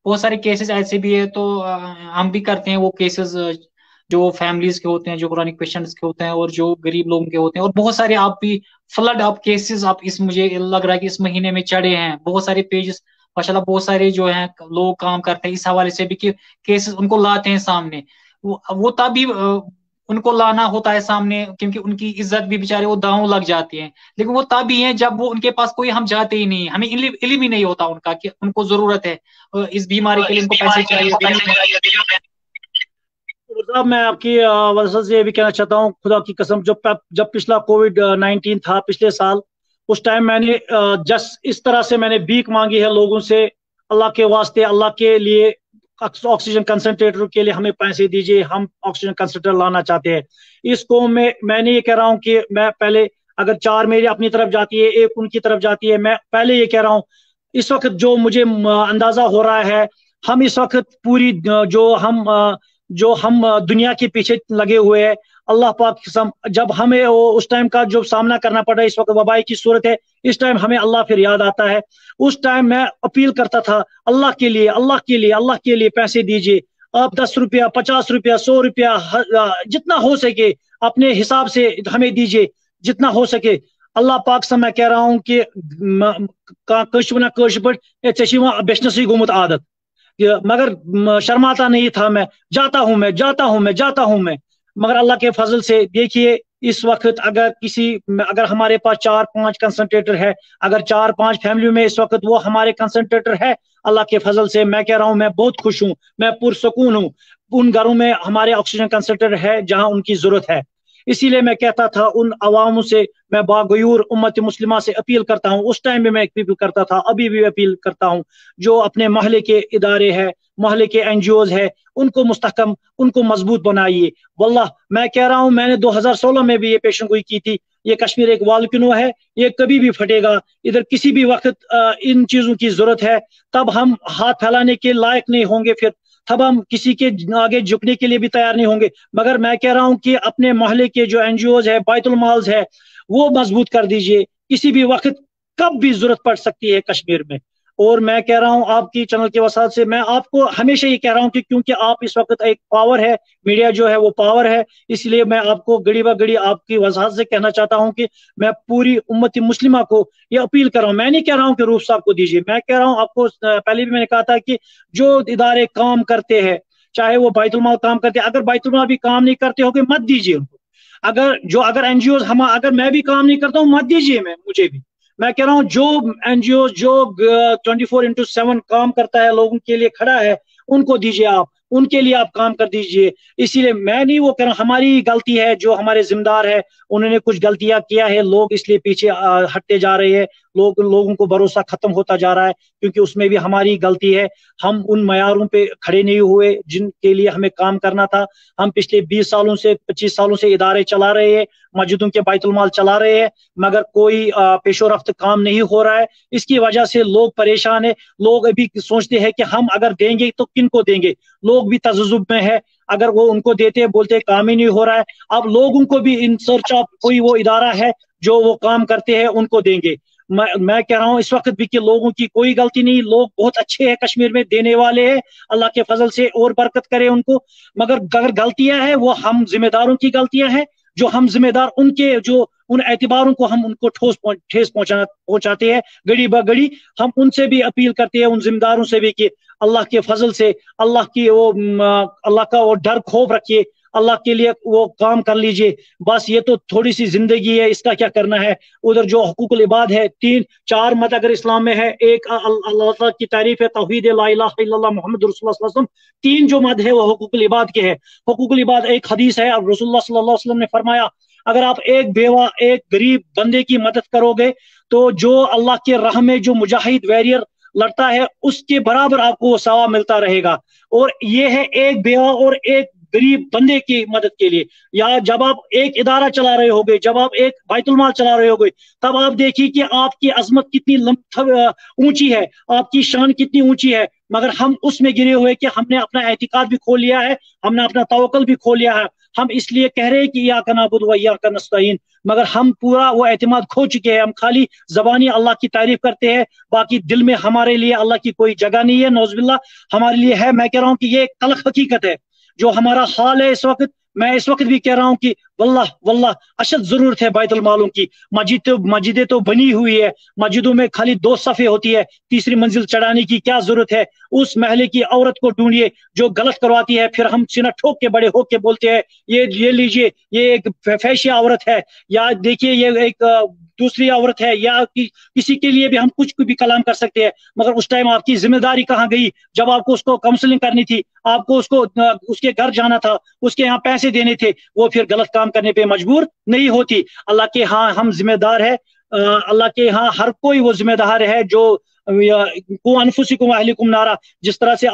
بہت سارے کیسز ایسے بھی ہے تو ہم بھی کرتے ہیں وہ کیسز جو فیملیز کے ہوتے ہیں، جو کرونک پیشنٹس کے ہوتے ہیں، اور جو غریب لوگوں کے ہوتے ہیں، اور بہت سارے آپ بھی فلڈ آپ کیسز آپ مجھے لگ رہا ہے کہ اس مہینے میں چڑھے ہیں، بہت سارے پیجز ماشاءاللہ، بہت سارے جو ہیں لوگ کام کرتے ہیں اس حوالے سے بھی کہ کیسز ان کو لاتے ہیں سامنے، وہ تبھی ان کو لانا ہوتا ہے سامنے کیونکہ ان کی عزت بھی بیچارے وہ داؤں لگ جاتی ہیں، لیکن وہ تب ہی ہیں جب وہ ان کے پاس کوئی ہم جاتے ہی نہیں، ہمیں علم ہی نہیں ہوتا ان کا کہ ان کو ضرورت ہے اس بیماری کے لیے، ان کو پیسے چاہیے۔ صاحب میں آپ کی وجہ سے یہ بھی کہنا چاہتا ہوں، خدا کی قسم، جب پچھلا کووڈ-19 تھا پچھلے سال، اس ٹائم میں نے اس طرح سے میں نے بھیک مانگی ہے لوگوں سے، اللہ کے واسطے، اللہ کے لیے آکسیجن کنسنٹریٹر کے لیے ہمیں پیسے دیجیے، ہم آکسیجن کنسنٹریٹر لانا چاہتے ہیں۔ اس قوم میں نے یہ کہہ رہا ہوں کہ میں پہلے اگر 4 میری اپنی طرف جاتی ہے، 1 ان کی طرف جاتی ہے، میں پہلے یہ کہہ رہا ہوں، اس وقت جو مجھے اندازہ ہو رہا ہے، ہم اس وقت پوری جو ہم دنیا کے پیچھے لگے ہوئے ہیں، اللہ پاک قسم، جب ہمیں اس ٹائم کا جو سامنا کرنا پڑا ہے، اس وقت وبائی کی صورت ہے، اس ٹائم ہمیں اللہ پھر یاد آتا ہے۔ اس ٹائم میں اپیل کرتا تھا اللہ کے لیے، اللہ کے لیے، اللہ کے لیے پیسے دیجیے، آپ 10 روپیہ 50 روپیہ 100 روپیہ جتنا ہو سکے اپنے حساب سے ہمیں دیجیے، جتنا ہو سکے. اللہ پاک سے میں کہہ رہا ہوں کہ بیچنس گومت عادت، مگر شرماتا نہیں تھا، میں جاتا ہوں میں جاتا ہوں میں جاتا ہوں میں. مگر اللہ کے فضل سے دیکھیے اس وقت اگر ہمارے پاس 4-5 کنسنٹریٹر ہے، اگر 4-5 فیملیوں میں اس وقت وہ ہمارے کنسنٹریٹر ہے، اللہ کے فضل سے میں کہہ رہا ہوں میں بہت خوش ہوں، میں پرسکون ہوں. ان گھروں میں ہمارے آکسیجن کنسنٹریٹر ہے جہاں ان کی ضرورت ہے. اسی لیے میں کہتا تھا ان عواموں سے، میں باغیور امت مسلمہ سے اپیل کرتا ہوں، اس ٹائم بھی میں اپیل کرتا تھا، ابھی بھی اپیل کرتا ہوں، جو اپنے محلے کے ادارے ہیں، محلے کے NGOs ہے، ان کو مستحکم، ان کو مضبوط بنائیے. واللہ میں کہہ رہا ہوں، میں نے 2016 میں بھی یہ پیشن گوئی کی تھی، یہ کشمیر ایک والکنو ہے، یہ کبھی بھی پھٹے گا، ادھر کسی بھی وقت ان چیزوں کی ضرورت ہے، تب ہم ہاتھ پھیلانے کے لائق نہیں ہوں گے، پھر تب ہم کسی کے آگے جھکنے کے لیے بھی تیار نہیں ہوں گے. مگر میں کہہ رہا ہوں کہ اپنے محلے کے جو NGOs ہے، بیت المالز ہے، وہ مضبوط کر دیجئے، کسی بھی وقت کب بھی ضرورت پڑ سکتی ہے کشمیر میں. اور میں کہہ رہا ہوں آپ کی چینل کے وسائل سے میں آپ کو ہمیشہ یہ کہہ رہا ہوں کہ کیونکہ آپ اس وقت ایک پاور ہے، میڈیا جو ہے وہ پاور ہے، اس لیے میں آپ کو گڑی بہ گڑی آپ کی وضاحت سے کہنا چاہتا ہوں کہ میں پوری امت مسلمہ کو یہ اپیل کر رہا ہوں. میں نہیں کہہ رہا ہوں کہ روف صاحب کو دیجیے، میں کہہ رہا ہوں آپ کو، پہلے بھی میں نے کہا تھا کہ جو ادارے کام کرتے ہیں، چاہے وہ بیت المال کام کرتے ہیں، اگر بیت المال بھی کام نہیں کرتے ہو کہ مت دیجیے ان کو. اگر NGOs اگر میں بھی کام نہیں کرتا ہوں مت دیجیے مجھے بھی. میں کہہ رہا ہوں جو NGOs جو 24/7 کام کرتا ہے، لوگوں کے لیے کھڑا ہے، ان کو دیجیے آپ، ان کے لیے آپ کام کر دیجیے. اسی لیے میں نہیں وہ کہہ رہا ہوں ہماری غلطی ہے، جو ہمارے ذمہ دار ہے انہوں نے کچھ غلطیاں کیا ہے، لوگ اس لیے پیچھے ہٹتے جا رہے ہیں، لوگوں کو بھروسہ ختم ہوتا جا رہا ہے، کیونکہ اس میں بھی ہماری غلطی ہے. ہم ان معیاروں پہ کھڑے نہیں ہوئے جن کے لیے ہمیں کام کرنا تھا. ہم پچھلے 20 سالوں سے 25 سالوں سے ادارے چلا رہے ہیں، مسجدوں کے بیت المال چلا رہے ہیں، مگر کوئی پیش و رفت کام نہیں ہو رہا ہے. اس کی وجہ سے لوگ پریشان ہیں. لوگ ابھی سوچتے ہیں کہ ہم اگر دیں گے تو کن کو دیں گے، لوگ بھی تذبذب میں ہے، اگر وہ ان کو دیتے بولتے کام ہی نہیں ہو رہا ہے. اب لوگوں کو بھی ان سرچ آف کوئی وہ ادارہ ہے جو وہ کام کرتے ہیں ان کو دیں گے. میں کہہ رہا ہوں اس وقت بھی کہ لوگوں کی کوئی غلطی نہیں، لوگ بہت اچھے ہیں کشمیر میں، دینے والے ہیں، اللہ کے فضل سے اور برکت کرے ان کو. مگر اگر غلطیاں ہیں وہ ہم ذمہ داروں کی غلطیاں ہیں، جو ہم ذمہ دار ان کے جو ان اعتباروں کو ہم ان کو ٹھیس پہنچاتے ہیں گڑی بہ گڑی. ہم ان سے بھی اپیل کرتے ہیں، ان ذمہ داروں سے بھی کہ اللہ کے فضل سے اللہ کا وہ ڈر خوف رکھیے، اللہ کے لیے وہ کام کر لیجئے. بس یہ تو تھوڑی سی زندگی ہے، اس کا کیا کرنا ہے. ادھر جو حقوق العباد ہے، 4 مت اگر اسلام میں ہے، ایک اللہ تعالیٰ کی تعریف ہے، توحید لا الہ الا اللہ محمد رسول اللہ صلی اللہ علیہ وسلم. 3 جو مد ہے وہ حقوق العباد کے ہے. حقوق العباد ایک حدیث ہے، رسول اللہ صلی اللہ علیہ وسلم نے فرمایا اگر آپ ایک بیوہ ایک غریب بندے کی مدد کرو گے تو جو اللہ کے راہ میں جو مجاہد ویریئر لڑتا ہے اس کے برابر آپ کو وہ ثواب ملتا رہے گا. اور یہ ہے ایک بیوہ اور ایک غریب بندے کی مدد کے لیے. یا جب آپ ایک ادارہ چلا رہے ہوگے، جب آپ ایک بیت المال چلا رہے ہوگے، تب آپ دیکھیے کہ آپ کی عظمت کتنی اونچی ہے، آپ کی شان کتنی اونچی ہے. مگر ہم اس میں گرے ہوئے کہ ہم نے اپنا اعتقاد بھی کھو لیا ہے، ہم نے اپنا توکل بھی کھو لیا ہے. ہم اس لیے کہہ رہے ہیں کہ ایاک نعبد و ایاک نستعین، مگر ہم پورا وہ اعتماد کھو چکے ہیں. ہم خالی زبانی اللہ کی تعریف کرتے ہیں، باقی دل میں ہمارے لیے اللہ کی کوئی جگہ نہیں ہے، نعوذ باللہ ہمارے لیے ہے. میں کہہ رہا ہوں کہ یہ ایک تلخ حقیقت ہے جو ہمارا حال ہے اس وقت. میں اس وقت بھی کہہ رہا ہوں کہ واللہ اشد ضرورت ہے بیت المالوں کی. مسجدیں تو بنی ہوئی ہے، مسجدوں میں خالی 2 صفیں ہوتی ہے، تیسری منزل چڑھانے کی کیا ضرورت ہے. اس محلے کی عورت کو ڈھونڈیے جو غلط کرواتی ہے، پھر ہم سینہ ٹھوک کے بڑے ہو کے بولتے ہیں یہ لیجئے، یہ ایک فحشیہ عورت ہے، یا دیکھیے یہ ایک دوسری عورت ہے، یا کسی کے لیے بھی ہم کچھ بھی کلام کر سکتے ہیں. مگر اس ٹائم آپ کی ذمہ داری کہاں گئی جب آپ کو اس کو کاؤنسلنگ کرنی تھی، آپ کو اس کے گھر جانا تھا، اس کے یہاں پیسے دینے تھے. وہ پھر غلط کام کرنے پہ مجبور نہیں ہوتی. اللہ کے ہاں ہم ذمہ دار ہے، اللہ کے ہاں ہر کوئی وہ ذمہ دار ہے جو کو انفسکم اہلکم نارا. جس طرح سے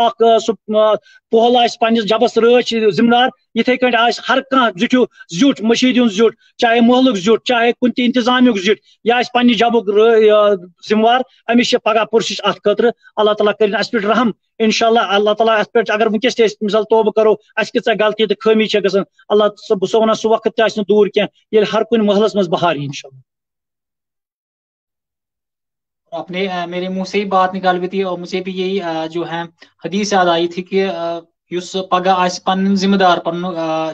پہل آس پنس جبس رچ ذمہ دار، یتھے کٹ آس ہر کھانا زیوٹ مشید زیوٹ، چاہے محلک زیوٹ، چاہے کن تہ انتظامیک زیوٹ، یہ آس پنہ جبک ذمہ وار. امس پگہ پرسش ات خاطر. اللہ تعالیٰ کرن اس پہ رحم انشاءاللہ. اللہ تعالیٰ اس پہ اگر ونکس تہ مثال توبہ کرو، اس کۭژاہ غلطی تو خٲمی چھ گژھان، اللہ بہ ونان سہ وقت تہ دور کی ییٚلہِ ہر کُنہِ محلس مز بہار یی انشاءاللہ. آپ نے میرے منہ سے ہی بات نکال بھی تھی، اور مجھے بھی یہی جو ہے حدیث یاد آئی تھی کہ یُس پگہہ آسہِ پنُن ذمہ دار پنُن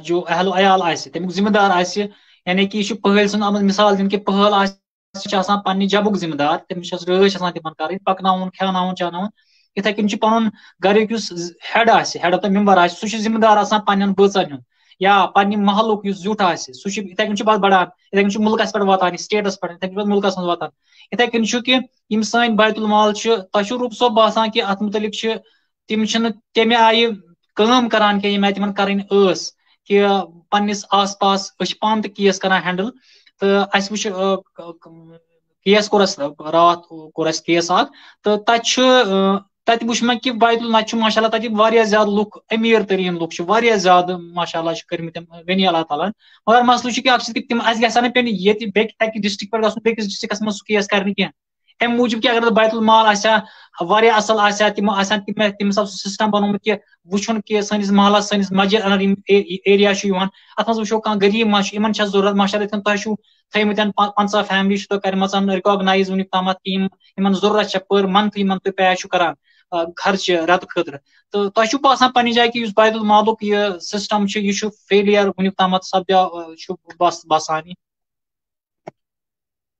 جو اہل و عیال آسہِ تمیُک ذمہ دار آسہِ یعنی کہ یہ چھُ پہٕلۍ سُنٛد آمُت مثال دِنہٕ کہ پہٕل آسہِ چھُ آسان پننہِ جبُک ذمہ دار تٔمِس چھِ رٲچھ آسان تِمن کَرٕنۍ پکناوُن کھیٛاوناوُن چاوناوُن یِتھے کٔنۍ چھُ پنُن گریُک یُس ہیڈ آسہِ ہیڈ آف دا ممبر آسہِ سُہ چھُ ذمہ دار آسان پننٮ۪ن بٲژن ہُنٛد یا پننہِ محلُک یُس زیُٹھ آسہِ سُہ چھُ یِتھے کٔنۍ چھُ پتہٕ بڑان یِتھے کٔنۍ چھُ مُلکس پٮ۪ٹھ واتان یہِ سٹیٹس پٮ۪ٹھ یِتھے کٔنۍ چھُ مُلکس منٛز واتان یِتھے کٔنۍ چھُ کہِ یِم سٲنۍ بیت المال چھِ تۄہہِ چھُو روٗپ صٲب باسان کہِ اتھ مُتعلق چھِ تِم چھِنہٕ تمہِ آیہِ کٲم کران کینٛہہ ییٚمہِ آیہِ تِمن کرٕنۍ ٲس کہ پننس آس پاس أسۍ چھِ پانہٕ تہِ کیس کران ہینڈل تہٕ اَسہِ وٕچھ کیس کوٚر اَسہِ راتھ کوٚر اَسہِ کیس اکھ تہٕ تَتہِ چھُ تَتہِ وٕچھ مےٚ کہِ بیت نتہٕ چھُ ماشاء اللہ تَتہِ واریاہ زیادٕ لُکھ أمیٖر تریٖن لُکھ چھِ واریاہ زیادٕ ماشاء اللہ چھِ کٔرمٕتۍ غنی اللہ تعالیٰ ہن مگر مسلہٕ چھُ کہِ اکھ چیٖز تِم اَسہِ گژھن نہٕ پیٚنہِ ییٚتہِ بیٚکہِ اَکہِ ڈسٹرک پٮ۪ٹھ گژھُن بیٚکِس ڈسٹرکس منٛز سُہ کیس کرنہِ کینٛہہ امہِ موٗجوٗب کہِ اگر بیت المال آسہِ ہا واریاہ اصل آسہِ ہا تِمو آسہِ ہن تِم حساب سُہ سسٹم بنومُت کہِ وٕچھُن کہِ سٲنِس محلس سٲنِس مسجد انٛدر یِم ایریا چھُ یِوان اتھ منٛز وٕچھو کانٛہہ غریٖب ما چھُ یِمن چھےٚ ضروٗرت ماشاء اللہ یِتھ کٔنۍ تۄہہِ چھُو تھٲیمٕتۍ 50 فیملی چھُ تۄہہِ کَرِمَژٕ رِکاگنایز وٕنیُک تامتھ کہِ یِمن ضروٗرت چھےٚ پٔر منتھ یِمن تُہۍ پے چھُو کران خرچہٕ رٮ۪تہٕ خٲطرٕ تہٕ تۄہہِ چھُو باسان پننہِ جایہِ کہِ یُس بیت المالُک یہِ سسٹم چھُ یہِ چھُ فیلیر وٕنیُک تامتھ سپدیو چھُ باسان یہِ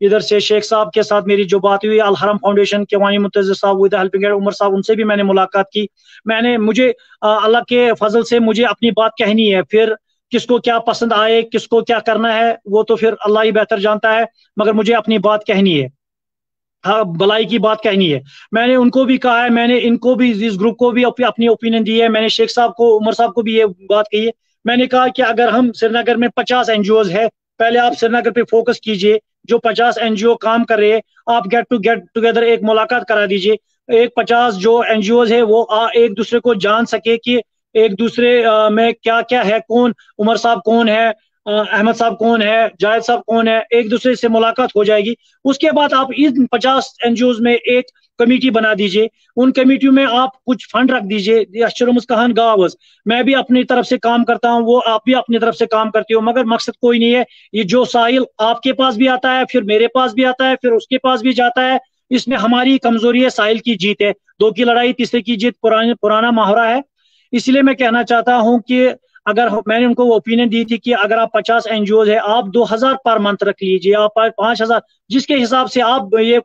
ادھر سے شیخ صاحب کے ساتھ میری جو بات ہوئی، الحرم فاؤنڈیشن کے وانی منتظر صاحب ود ہیلپنگ ہینڈ عمر صاحب، ان سے بھی میں نے ملاقات کی. مجھے اللہ کے فضل سے مجھے اپنی بات کہنی ہے، پھر کس کو کیا پسند آئے، کس کو کیا کرنا ہے، وہ تو پھر اللہ ہی بہتر جانتا ہے، مگر مجھے اپنی بات کہنی ہے، ہاں بلائی کی بات کہنی ہے. میں نے ان کو بھی کہا ہے، میں نے ان کو بھی، اس گروپ کو بھی اپنی اوپینین دی ہے. میں نے شیخ صاحب کو، عمر صاحب کو بھی یہ بات کہی ہے. میں نے کہا کہ اگر ہم سری نگر میں 50 NGOs ہے، پہلے آپ سری نگر پہ فوکس کیجئے. جو 50 NGO کام کر رہے ہیں، آپ گیٹ ٹوگیدر ایک ملاقات کرا دیجئے. ایک 50 جو NGOs ہے وہ ایک دوسرے کو جان سکے کہ ایک دوسرے میں کیا کیا ہے، کون عمر صاحب کون ہے، احمد صاحب کون ہے، جاہد صاحب کون ہے، ایک دوسرے سے ملاقات ہو جائے گی. اس کے بعد آپ ان 50 NGOs میں ایک کمیٹی بنا دیجئے. ان کمیٹیوں میں آپ کچھ فنڈ رکھ دیجئے. کہان گاوز میں بھی اپنی طرف سے کام کرتا ہوں، وہ آپ بھی اپنی طرف سے کام کرتے ہو، مگر مقصد کوئی نہیں ہے. یہ جو ساحل آپ کے پاس بھی آتا ہے، پھر میرے پاس بھی آتا ہے، پھر اس کے پاس بھی جاتا ہے. اس میں ہماری کمزوری ہے، ساحل کی جیت ہے. دو کی لڑائی تیسرے کی جیت پرانا محاورہ ہے. اس لیے میں کہنا چاہتا ہوں کہ اگر میں نے ان کو وہ اوپینین دی تھی کہ اگر آپ 50 NGOs ہے، آپ 2000 پر منتھ رکھ لیجئے، آپ 5000، جس کے حساب سے آپ یہ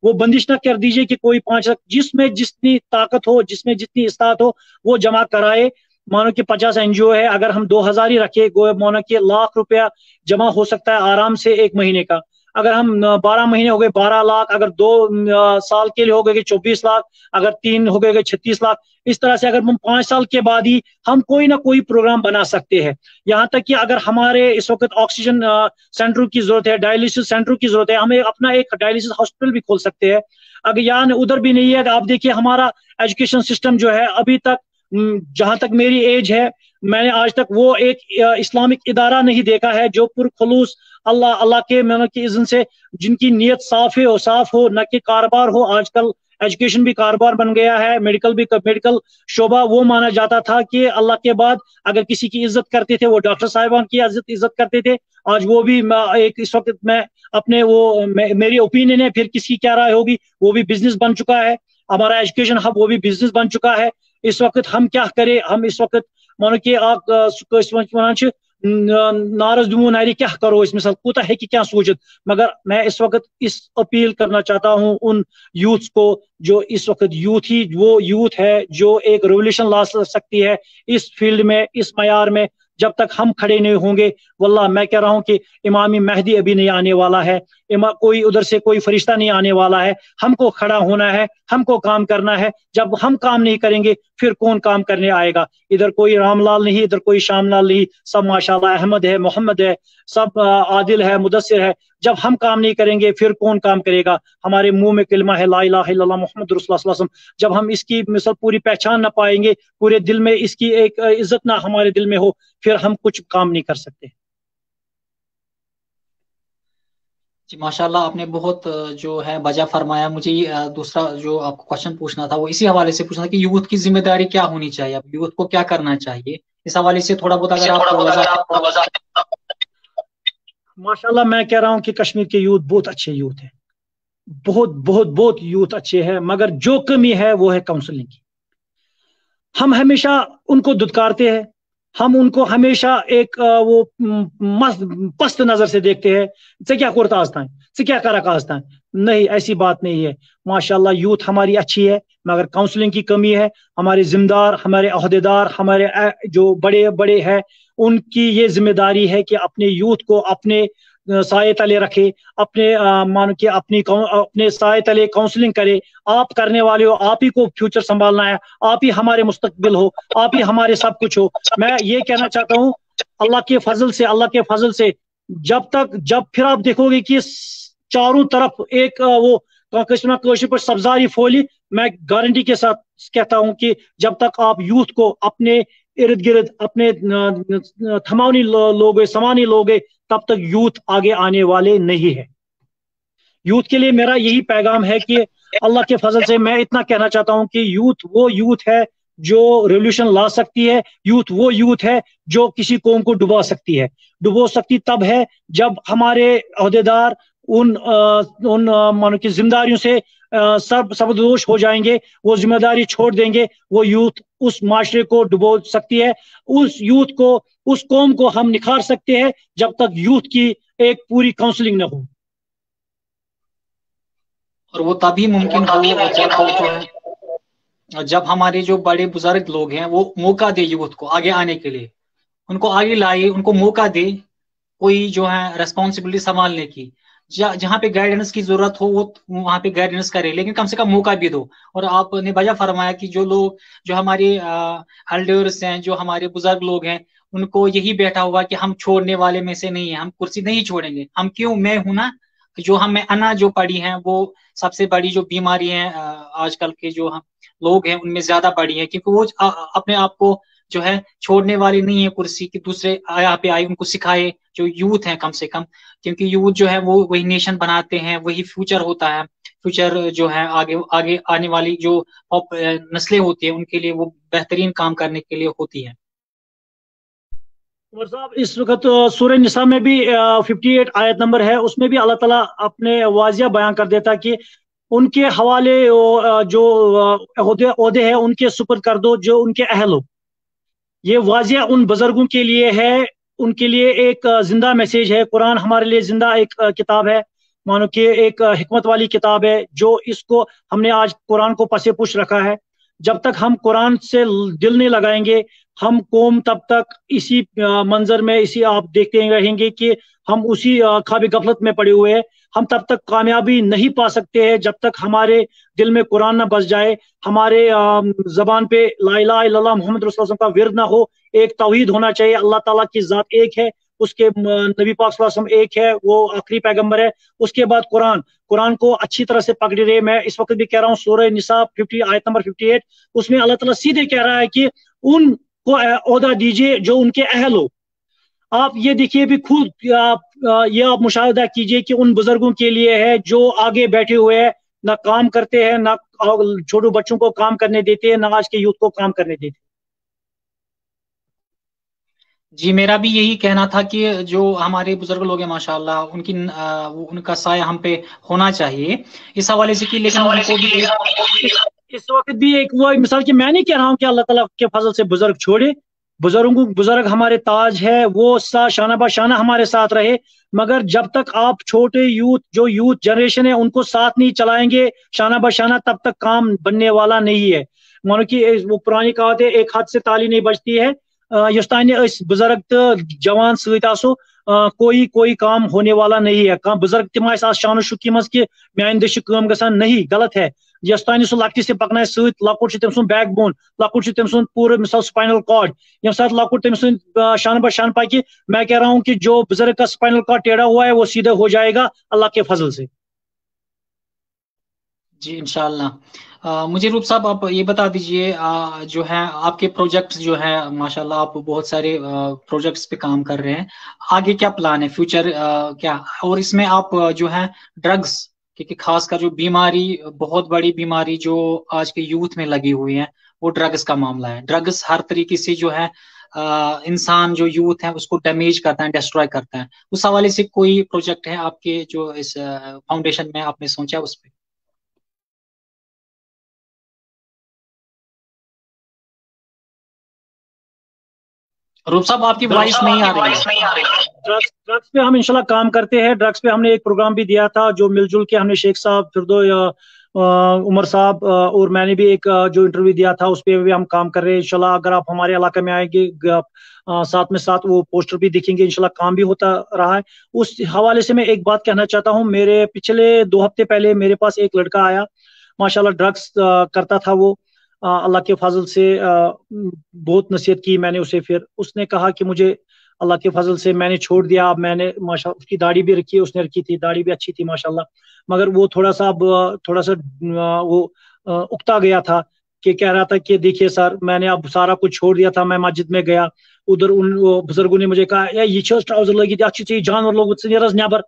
وہ بندش نہ کر دیجئے کہ کوئی 5 لاکھ، جس میں جتنی طاقت ہو، جس میں جتنی استطاعت ہو وہ جمع کرائے. مانو کہ 50 NGO ہے، اگر ہم 2000 ہی رکھے، مانو کہ ₹1,00,000 جمع ہو سکتا ہے آرام سے ایک مہینے کا. اگر ہم 12 مہینے ہو گئے 12 لاکھ، اگر 2 سال کے لیے ہو گئے 24 لاکھ، اگر 3 ہو گئے 36 لاکھ. اس طرح سے اگر ہم 5 سال کے بعد ہی ہم کوئی نہ کوئی پروگرام بنا سکتے ہیں. یہاں تک کہ اگر ہمارے اس وقت آکسیجن سینٹروں کی ضرورت ہے، ڈائلیسس سینٹروں کی ضرورت ہے، ہمیں اپنا ایک ڈائلیسس ہاسپٹل بھی کھول سکتے ہیں. اگر یہاں ادھر بھی نہیں ہے، آپ دیکھیے ہمارا ایجوکیشن سسٹم جو ہے ابھی تک، جہاں تک میری ایج ہے، میں نے آج تک وہ ایک اسلامک ادارہ نہیں دیکھا ہے جو پرخلوص اللہ کے کی اذن سے، جن کی نیت صاف ہو، نہ کہ کاروبار ہو. آج کل ایجوکیشن بھی کاروبار بن گیا ہے، میڈیکل شعبہ وہ مانا جاتا تھا کہ اللہ کے بعد اگر کسی کی عزت کرتے تھے وہ ڈاکٹر صاحبان کی عزت کرتے تھے. آج وہ بھی ایک اس وقت میں اپنے میری اوپینین ہے، پھر کسی کی کیا رائے ہوگی، وہ بھی بزنس بن چکا ہے. ہمارا ایجوکیشن ہب وہ بھی بزنس بن چکا ہے. اس وقت ہم کیا کریں، ہم اس وقت مانو کہ آپ نارس دمو ناری کیا کرو، اس مثال کوتا ہے کہ کیا سوچت. مگر میں اس وقت اس اپیل کرنا چاہتا ہوں ان یوتھس کو، جو اس وقت وہ یوتھ ہے جو ایک ریولیوشن لا سکتی ہے اس فیلڈ میں، اس معیار میں. جب تک ہم کھڑے نہیں ہوں گے، واللہ میں کہہ رہا ہوں کہ امام مہدی ابھی نہیں آنے والا ہے، کوئی ادھر سے کوئی فرشتہ نہیں آنے والا ہے. ہم کو کھڑا ہونا ہے، ہم کو کام کرنا ہے. جب ہم کام نہیں کریں گے پھر کون کام کرنے آئے گا. ادھر کوئی رام لال نہیں، ادھر کوئی شام لال نہیں، سب ماشاءاللہ احمد ہے، محمد ہے، سب عادل ہے، مدثر ہے. جب ہم کام نہیں کریں گے پھر کون کام کرے گا. ہمارے منہ میں کلمہ ہے لا الہ الا اللہ محمد رسول اللہ صلی اللہ علیہ وسلم. جب ہم اس کی مثل پوری پہچان نہ پائیں گے، پورے دل میں اس کی ایک عزت نہ ہمارے دل میں ہو، پھر ہم کچھ کام نہیں کر سکتے. جی ماشاءاللہ، آپ نے بہت جو ہے وجہ فرمایا. مجھے دوسرا جو آپ کو کوشچن پوچھنا تھا وہ اسی حوالے سے پوچھنا تھا کہ یوتھ کی ذمہ داری کیا ہونی چاہیے، اب یوتھ کو کیا کرنا چاہیے، اس حوالے سے تھوڑا بہت اگر آپ ماشاءاللہ میں کہہ رہا ہوں کہ کشمیر کے یوتھ بہت اچھے یوتھ ہیں، بہت بہت بہت یوتھ اچھے ہیں، مگر جو کمی ہے وہ ہے کاؤنسلنگ کی. ہم ہمیشہ ان کو دھتکارتے ہیں، ہم ان کو ہمیشہ ایک وہ پست نظر سے دیکھتے ہیں. سے کیا کرتا آستا ہے، سے کیا کرا آستا ہے. نہیں، ایسی بات نہیں ہے. ماشاءاللہ یوتھ ہماری اچھی ہے، مگر کاؤنسلنگ کی کمی ہے. ہمارے ذمہ دار، ہمارے عہدیدار، ہمارے جو بڑے بڑے ہیں، ان کی یہ ذمہ داری ہے کہ اپنے یوتھ کو اپنے سائے تلے رکھے، اپنے مان کے اپنے سائے تلے کاؤنسلنگ کرے. آپ کرنے والے ہو، آپ ہی کو فیوچر سنبھالنا ہے، آپ ہی ہمارے مستقبل ہو، آپ ہی ہمارے سب کچھ ہو. میں یہ کہنا چاہتا ہوں اللہ کے فضل سے جب پھر آپ دیکھو گے کہ چاروں طرف ایک وہ پر سبزاری پھولی. میں گارنٹی کے ساتھ کہتا ہوں کہ جب تک آپ یوتھ کو اپنے ارد گرد اپنے تھمانی لوگ سمانی لوگ، تب تک یوتھ آگے آنے والے نہیں ہے. یوتھ کے لیے میرا یہی پیغام ہے کہ اللہ کے فضل سے میں اتنا کہنا چاہتا ہوں کہ یوتھ وہ یوتھ ہے جو ریولیوشن لا سکتی ہے. یوتھ وہ یوتھ ہے جو کسی قوم کو ڈبا سکتی ہے. ڈبو سکتی تب ہے جب ہمارے عہدیدار ان مانو کی ذمہ داریوں سے سبدوش ہو جائیں گے، وہ ذمہ داری چھوڑ دیں گے. وہ یوتھ اس معاشرے کو ڈبو سکتی ہے. اس یوتھ کو، اس قوم کو ہم نکھار سکتے ہیں جب تک یوتھ کی ایک پوری کاؤنسلنگ نہ ہو. اور وہ تبھی ممکن ہو جب ہمارے جو بڑے بزرگ لوگ ہیں وہ موقع دے یوتھ کو آگے آنے کے لیے، ان کو آگے لائے، ان کو موقع دے کوئی جو ہے ریسپانسبلٹی سنبھالنے کی، جہاں پہ گائیڈنس کی ضرورت ہو وہ وہاں پہ گائیڈنس کرے، لیکن کم سے کم موقع بھی دو۔ اور آپ نے بجا فرمایا کہ جو لوگ، جو ہمارے ایلڈرس ہیں، جو ہمارے بزرگ لوگ ہیں، ان کو یہی بیٹھا ہوا کہ ہم چھوڑنے والے میں سے نہیں ہیں، ہم کرسی نہیں چھوڑیں گے۔ ہم کیوں؟ میں ہوں نا، جو ہمیں انا جو پڑی ہیں وہ سب سے بڑی جو بیماری ہیں آج کل کے جو لوگ ہیں ان میں زیادہ بڑی ہے، کیونکہ وہ اپنے آپ کو جو ہے چھوڑنے والی نہیں ہے کرسی، کہ دوسرے یہاں پہ آئے ان کو سکھائے، جو یوتھ ہیں کم سے کم، کیونکہ یوتھ جو ہے وہ وہی نیشن بناتے ہیں، وہی فیوچر ہوتا ہے۔ فیوچر جو ہے آگے آنے والی جو نسلیں ہوتی ہیں ان کے لیے وہ بہترین کام کرنے کے لیے ہوتی ہیں۔ عمر صاحب اس وقت سورہ نساء میں بھی 58 آیت نمبر ہے، اس میں بھی اللہ تعالیٰ اپنے واضح بیان کر دیتا کہ ان کے حوالے جو عہدے ہیں ان کے سپرد کر دو جو ان کے اہل ہو۔ یہ واضح ان بزرگوں کے لیے ہے، ان کے لیے ایک زندہ میسیج ہے۔ قرآن ہمارے لیے زندہ ایک کتاب ہے، مانو کہ ایک حکمت والی کتاب ہے، جو اس کو ہم نے آج قرآن کو پسے پوش رکھا ہے۔ جب تک ہم قرآن سے دل نہیں لگائیں گے، ہم قوم تب تک اسی منظر میں، اسی آپ دیکھتے رہیں گے کہ ہم اسی خواب غفلت میں پڑے ہوئے ہیں۔ ہم تب تک کامیابی نہیں پا سکتے ہیں جب تک ہمارے دل میں قرآن نہ بس جائے، ہمارے زبان پہ لا الہ الا اللہ محمد رسول اللہ صلی اللہ علیہ وسلم کا ورد نہ ہو۔ ایک توحید ہونا چاہیے، اللہ تعالیٰ کی ذات ایک ہے، اس کے نبی پاک صلی اللہ علیہ وسلم ایک ہے، وہ آخری پیغمبر ہے۔ اس کے بعد قرآن کو اچھی طرح سے پکڑے رہے۔ میں اس وقت بھی کہہ رہا ہوں سورہ نساء 50 آیت نمبر 58، اس میں اللہ تعالیٰ سیدھے کہہ رہا ہے کہ ان کو عہدہ دیجیے جو ان کے اہل ہو۔ آپ یہ دیکھیے بھی خود، یہ آپ مشاہدہ کیجئے کہ ان بزرگوں کے لیے ہے جو آگے بیٹھے ہوئے ہیں، نہ کام کرتے ہیں، نہ چھوٹو بچوں کو کام کرنے دیتے ہیں، نہ آج کے یوتھ کو کام کرنے دیتے ہیں۔ جی میرا بھی یہی کہنا تھا کہ جو ہمارے بزرگ لوگ ہیں ماشاءاللہ، ان کا سایہ ہم پہ ہونا چاہیے اس حوالے سے کہ، لیکن ان کو بھی اس وقت بھی ایک وہ مثال کہ میں نہیں کہہ رہا ہوں کہ اللہ تعالیٰ کے فضل سے بزرگ چھوڑے، بزرگ ہمارے تاج ہے، وہ شانہ بہ شانہ ہمارے ساتھ رہے، مگر جب تک آپ چھوٹے یوتھ جنریشن ہے ان کو ساتھ نہیں چلائیں گے شانہ بہ شانہ، تب تک کام بننے والا نہیں ہے۔ مانو کہ وہ پرانی کہاوت ہے، ایک ہاتھ سے تالی نہیں بجتی ہے۔ یس تانہ اس بزرگ تو جوان ست آسو، کوئی کام ہونے والا نہیں ہے۔ بزرگ تم آس شان و شوکی مز کہ میان دش کام گژھان، نہیں، غلط ہے۔ یس تانہ سہ لکٹی سے پکنائے ست، لکٹ تم سن بیک بون، لکٹ تم سن پورا مثال سپائنل کارڈ، یم سات لکٹ تم سن شان بہ شان پکہ، میں کہہ رہا ہوں کہ جو بزرگ کا سپائنل کارڈ ٹیڑھا ہوا ہے وہ سیدھا ہو جائے گا اللہ کے فضل سے۔ جی انشاءاللہ۔ مجھے روپ صاحب آپ یہ بتا دیجئے، جو ہے آپ کے پروجیکٹس جو ہے ماشاءاللہ، آپ بہت سارے پروجیکٹس پہ کام کر رہے ہیں، آگے کیا پلان ہے، فیوچر کیا؟ اور اس میں آپ جو ہے ڈرگز، کیونکہ خاص کر جو بیماری، بہت بڑی بیماری جو آج کے یوتھ میں لگی ہوئی ہے وہ ڈرگز کا معاملہ ہے۔ ڈرگز ہر طریقے سے جو ہے انسان جو یوتھ ہے اس کو ڈیمیج کرتا ہے، ڈسٹروائے کرتا ہے۔ اس حوالے سے کوئی پروجیکٹ ہے آپ کے جو اس فاؤنڈیشن میں آپ نے سوچا اس پہ؟ روپ صاحب آپ کی وائس نہیں آ رہی ہے۔ ڈرگس پہ ہم انشاءاللہ کام کرتے ہیں۔ ڈرگس پہ ہم نے ایک پروگرام بھی دیا تھا جو مل جل کے ہم نے شیخ صاحب، فردو، عمر صاحب اور میں نے بھی ایک جو انٹرویو دیا تھا اس پہ بھی ہم کام کر رہے ہیں۔ انشاءاللہ اگر آپ ہمارے علاقے میں آئیں گے، ساتھ میں ساتھ وہ پوسٹر بھی دیکھیں گے، انشاءاللہ کام بھی ہوتا رہا ہے۔ اس حوالے سے میں ایک بات کہنا چاہتا ہوں، میرے پچھلے 2 ہفتے پہلے میرے پاس ایک لڑکا آیا، ماشاءاللہ ڈرگس کرتا تھا وہ، اللہ کے فضل سے بہت نصیحت کی میں نے اسے، پھر اس نے کہا کہ مجھے اللہ کے فضل سے میں نے چھوڑ دیا۔ اب میں نے ماشاءاللہ اس کی داڑھی بھی رکھی ہے، اس نے رکھی تھی، داڑھی بھی اچھی تھی ماشاءاللہ، مگر وہ تھوڑا سا وہ اکتا گیا تھا کہ کہہ رہا تھا کہ دیکھیے سر، میں نے اب سارا کچھ چھوڑ دیا تھا۔ میں مسجد میں گیا، ادھر ان بزرگوں نے مجھے کہا یہ ٹراؤزر لگی تھی، جانور لوگ نیبر۔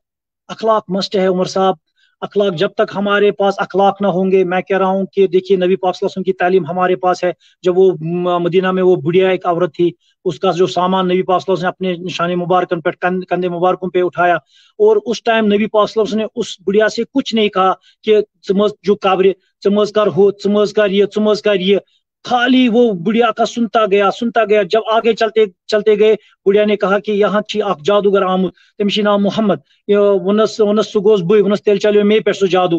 اخلاق مسٹ ہے عمر صاحب، اخلاق جب تک ہمارے پاس اخلاق نہ ہوں گے، میں کہہ رہا ہوں کہ دیکھیے نبی پاک صلی اللہ علیہ وسلم کی تعلیم ہمارے پاس ہے۔ جب وہ مدینہ میں وہ بڑھیا ایک عورت تھی، اس کا جو سامان نبی پاک صلی اللہ علیہ وسلم نے اپنے نشان مبارکن پہ، کندھے مبارکوں پہ اٹھایا، اور اس ٹائم نبی پاک صلی اللہ علیہ وسلم نے اس بڑھیا سے کچھ نہیں کہا کہ جو قبر ثمز کر ہو، ثمز کر یہ، خالی وہ بڑھیا کا سنتا گیا۔ جب آگے چلتے گئے، بڑھیا نے کہا کہ یہاں چھ اخ جادوگر آمد، تمس نام محمد، ونس سہ گوس بے، ونس تیل چلو مے پہ سہ جادو۔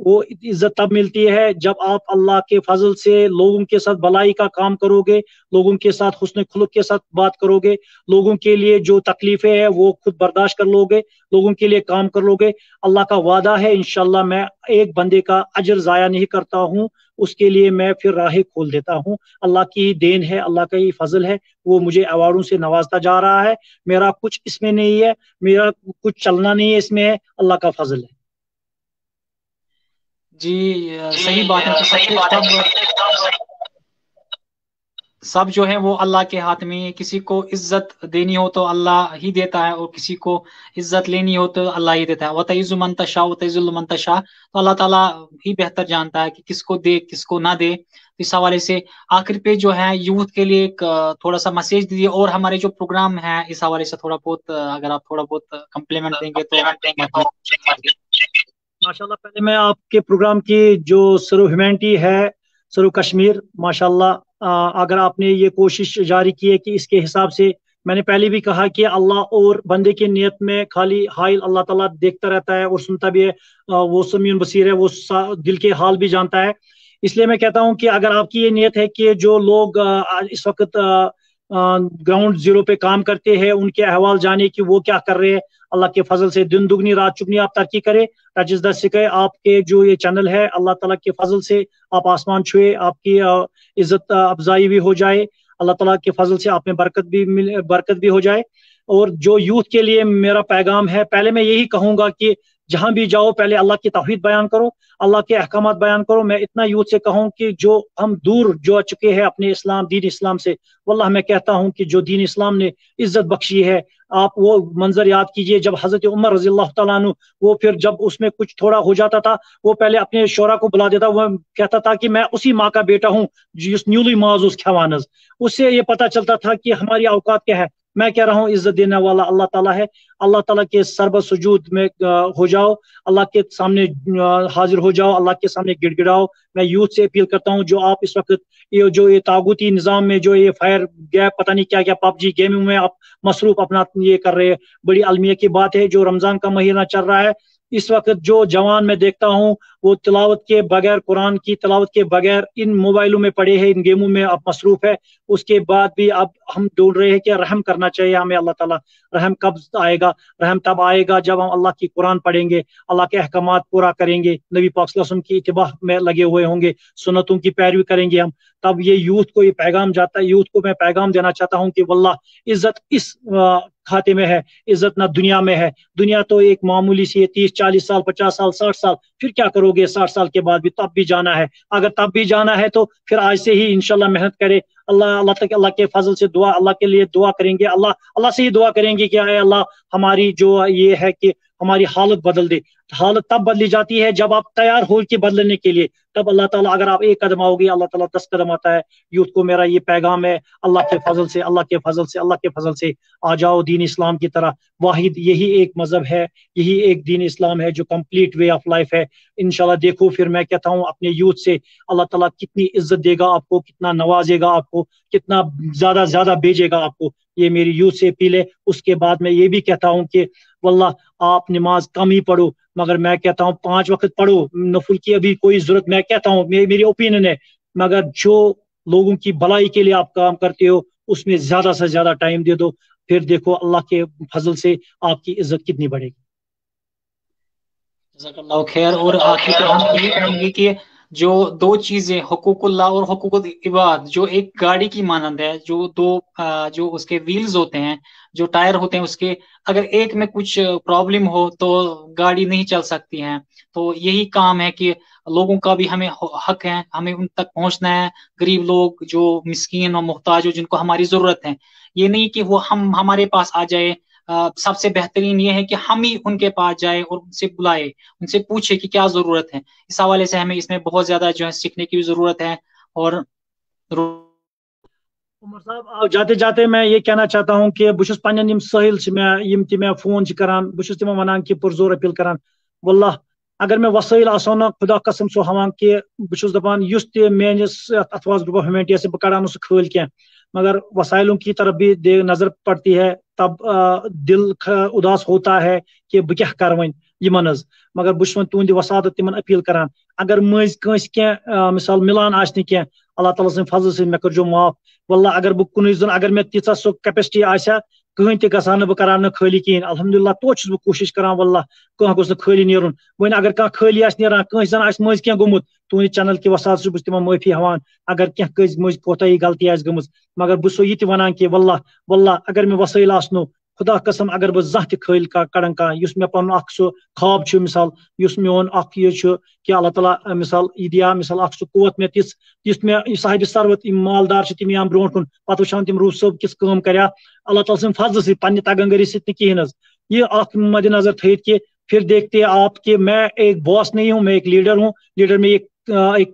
وہ عزت تب ملتی ہے جب آپ اللہ کے فضل سے لوگوں کے ساتھ بھلائی کا کام کرو گے، لوگوں کے ساتھ حسن خلق کے ساتھ بات کرو گے، لوگوں کے لیے جو تکلیفیں ہیں وہ خود برداشت کر لو گے، لوگوں کے لیے کام کر لو گے۔ اللہ کا وعدہ ہے انشاءاللہ میں ایک بندے کا اجر ضائع نہیں کرتا ہوں، اس کے لیے میں پھر راہیں کھول دیتا ہوں۔ اللہ کی دین ہے، اللہ کا ہی فضل ہے، وہ مجھے ایوارڈوں سے نوازتا جا رہا ہے۔ میرا کچھ اس میں نہیں ہے، میرا کچھ چلنا نہیں ہے اس میں، ہے اللہ کا فضل ہے۔ جی صحیح بات ہے کہ سب جو ہے وہ اللہ کے ہاتھ میں ہے۔ کسی کو عزت دینی ہو تو اللہ ہی دیتا ہے، اور کسی کو عزت لینی ہو تو اللہ ہی دیتا ہے۔ وَتَعِزُّ مَن تَشَاءُ وَتُذِلُّ مَن تَشَاءُ، تو اللہ تعالیٰ ہی بہتر جانتا ہے کہ کس کو دے کس کو نہ دے۔ اس حوالے سے آخر پہ جو ہے یوتھ کے لیے ایک تھوڑا سا میسج دیجیے، اور ہمارے جو پروگرام ہے اس حوالے سے تھوڑا بہت اگر آپ تھوڑا بہت کمپلیمنٹ دیں گے تو ماشاءاللہ پہلے میں آپ کے پروگرام کی جو سرو ہیومینٹی ہے، سرو کشمیر، ماشاءاللہ اگر آپ نے یہ کوشش جاری کی ہے کہ اس کے حساب سے، میں نے پہلے بھی کہا کہ اللہ اور بندے کی نیت میں خالی حائل اللہ تعالیٰ دیکھتا رہتا ہے اور سنتا بھی ہے، وہ سمیع بصیر ہے، وہ دل کے حال بھی جانتا ہے۔ اس لیے میں کہتا ہوں کہ اگر آپ کی یہ نیت ہے کہ جو لوگ اس وقت گراؤنڈ زیرو پہ کام کرتے ہیں ان کے احوال جانے کہ وہ کیا کر رہے ہیں، اللہ کے فضل سے دن دگنی رات چگنی آپ ترقی کرے۔ ٹچ از دا اسکائی، آپ کے جو یہ چینل ہے اللہ تعالیٰ کے فضل سے آپ آسمان چھوئے، آپ کی عزت افزائی بھی ہو جائے، اللہ تعالیٰ کے فضل سے آپ میں برکت بھی ہو جائے۔ اور جو یوتھ کے لیے میرا پیغام ہے، پہلے میں یہی کہوں گا کہ جہاں بھی جاؤ پہلے اللہ کی توحید بیان کرو، اللہ کے احکامات بیان کرو۔ میں اتنا یوتھ سے کہوں کہ جو ہم دور جو چکے ہیں اپنے دین اسلام سے، واللہ میں کہتا ہوں کہ جو دین اسلام نے عزت بخشی ہے، آپ وہ منظر یاد کیجئے جب حضرت عمر رضی اللہ تعالیٰ عنہ، وہ پھر جب اس میں کچھ تھوڑا ہو جاتا تھا وہ پہلے اپنے شعرا کو بلا دیتا، وہ کہتا تھا کہ میں اسی ماں کا بیٹا ہوں جس نیولی ماز کھوانز۔ اس سے یہ پتا چلتا تھا کہ ہماری اوقات کیا ہے۔ میں کہہ رہا ہوں عزت دینے والا اللہ تعالیٰ ہے، اللہ تعالیٰ کے سربت سجود میں ہو جاؤ، اللہ کے سامنے حاضر ہو جاؤ، اللہ کے سامنے گڑ گڑاؤ۔ میں یوتھ سے اپیل کرتا ہوں جو آپ اس وقت یہ طاغوتی نظام میں جو یہ فائر گیپ پتہ نہیں کیا کیا پب جی گیموں میں آپ مصروف اپنا یہ کر رہے ہیں، بڑی المیہ کی بات ہے۔ جو رمضان کا مہینہ چل رہا ہے اس وقت جو جوان میں دیکھتا ہوں وہ تلاوت کے بغیر، قرآن کی تلاوت کے بغیر ان موبائلوں میں پڑے ہیں، ان گیموں میں اب مصروف ہے۔ اس کے بعد بھی اب ہم ڈھونڈ رہے ہیں کہ رحم کرنا چاہیے ہمیں اللہ تعالیٰ۔ رحم کب آئے گا؟ رحم تب آئے گا جب ہم اللہ کی قرآن پڑھیں گے، اللہ کے احکامات پورا کریں گے، نبی پاک صلی اللہ علیہ وسلم کی اتباع میں لگے ہوئے ہوں گے، سنتوں کی پیروی کریں گے ہم، تب یہ یوتھ کو یہ پیغام جاتا ہے۔ یوتھ کو میں پیغام دینا چاہتا ہوں کہ واللہ عزت اس کھاتے میں ہے، عزت نہ دنیا میں ہے۔ دنیا تو ایک معمولی سی ہے، 30 40 سال 50 سال 60 سال، پھر کیا کرو گے 60 سال کے بعد بھی؟ تب بھی جانا ہے۔ اگر تب بھی جانا ہے تو پھر آج سے ہی انشاءاللہ محنت کرے۔ اللہ کے فضل سے دعا، اللہ کے لیے دعا کریں گے، اللہ سے ہی دعا کریں گے کہ اے اللہ ہماری جو یہ ہے کہ ہماری حالت بدل دے۔ حالت تب بدلی جاتی ہے جب آپ تیار ہو کے بدلنے کے لیے، تب اللہ تعالیٰ، اگر آپ ایک قدم آؤ گے اللہ تعالیٰ 10 قدم آتا ہے۔ یوتھ کو میرا یہ پیغام ہے، اللہ کے فضل سے، اللہ کے فضل سے، اللہ کے فضل سے آ جاؤ دین اسلام کی طرح۔ واحد یہی ایک مذہب ہے، یہی ایک دین اسلام ہے جو کمپلیٹ وے آف لائف ہے۔ انشاءاللہ دیکھو پھر میں کہتا ہوں اپنے یوتھ سے اللہ تعالیٰ کتنی عزت دے گا آپ کو، کتنا نوازے گا آپ کو، کتنا زیادہ بھیجے گا آپ کو۔ یہ میری یوتھ سے اپیل ہے۔ اس کے بعد میں یہ بھی کہتا ہوں کہ واللہ آپ نماز کم ہی پڑھو، مگر میں کہتا ہوں 5 وقت پڑھو، نفل کی ابھی کوئی ضرورت، میں کہتا ہوں میری اوپینین ہے، مگر جو لوگوں کی بھلائی کے لیے آپ کام کرتے ہو اس میں زیادہ سے زیادہ ٹائم دے دو، پھر دیکھو اللہ کے فضل سے آپ کی عزت کتنی بڑھے گی۔ جزاک اللہ خیر۔ اور آخر پہ ہم یہ کہیں گے کہ جو 2 چیزیں حقوق اللہ اور حقوق العباد جو ایک گاڑی کی مانند ہے، جو اس کے ویلز ہوتے ہیں، جو ٹائر ہوتے ہیں اس کے، اگر ایک میں کچھ پرابلم ہو تو گاڑی نہیں چل سکتی ہے۔ تو یہی کام ہے کہ لوگوں کا بھی ہمیں حق ہے، ہمیں ان تک پہنچنا ہے، غریب لوگ جو مسکین اور محتاج ہو جن کو ہماری ضرورت ہے۔ یہ نہیں کہ وہ ہمارے پاس آ جائے، سب سے بہترین یہ ہے کہ ہم ہی ان کے پاس جائے اور ان سے بلائے، ان سے پوچھے کہ کیا ضرورت ہے۔ اس حوالے سے ہمیں اس میں بہت زیادہ جو ہے سیکھنے کی بھی ضرورت ہے۔ اور عمر صاحب جاتے جاتے میں یہ کہنا چاہتا ہوں کہ بہت پنن ساحل میں فون کران، بہت تمہیں ونان کہ پرزور اپیل کران، واللہ اگر میں وسائل آسو نا خدا قسم سو ہاں کہ بہت دپان اس تہ میانس اتواز گروپ آف ہیومینٹی سے بہ کڑا سہ کھل کی، مگر وسائلوں کی طرف بھی نظر پڑتی ہے، تب دل اداس ہوتا ہے کہ بہ کیا کر ون۔ یمن حظ مگر بہٕ چھُس وۄنۍ تُہنٛدِ وسادت تِمن اپیٖل کران اگر مٔنٛزۍ کٲنٛسہِ کینٛہہ مثال مِلان آسہِ نہٕ کینٛہہ اللہ تعالیٰ سٕنٛدِ فضلہٕ سۭتۍ مےٚ کٔرۍزیو معاف واللہ اگر بہٕ کُنُے زوٚن اگر مےٚ تیٖژاہ سۄ کیپیسٹی آسہِ ہا کٕہٕنۍ تہِ گژھٕ ہا نہٕ بہٕ کران نہٕ خٲلی کِہیٖنۍ الحمدللہ توتہِ چھُس بہٕ کوٗشِش کران واللہ کانٛہہ گوٚژھ نہٕ خٲلی نیرُن وۄنۍ اگر کانٛہہ خٲلی آسہِ نیران کٲنٛسہِ زن آسہِ مٔنٛزۍ کینٛہہ گوٚمُت تُہنٛدِ چینل کہِ وسادت چھُس بہٕ تِمن معٲفی ہٮ۪وان اگر کینٛہہ کٲنٛسہِ مٔنٛزۍ کوتاہی غلطی آسہِ گٔمٕژ مگر بہٕ چھُسو یہِ تہِ وَنان کہِ واللہ اگر مےٚ وسٲیِل آسنو خدا قسم اگر بہٕ زانٛہہ تہِ خٲلی کڑان کانٛہہ یُس مےٚ پنُن اکھ سُہ خواب چھُ مثال یُس میون اکھ یہِ چھُ کہِ اللہ تعالیٰ مثال یہِ دِیا مثال اکھ سُہ قوت مےٚ تِژھ مےٚ صاحبِ ثروت یِم مالدار چھِ تِم یِوان برونٛٹھ کُن پتہٕ وٕچھان تِم روٗف صٲب کِژھ کٲم کریا اللہ تعالیٰ سٕنٛدِ فضلہٕ سۭتۍ پننہِ تگنگری سۭتۍ نہٕ کِہیٖنۍ حظ یہ اکھ مد نظر تھٲیِتھ کہ پھر دیکھتے آپ کہ میں ایک باس نہیں ہوں میں ایک لیڈر ہوں لیڈر میں ایک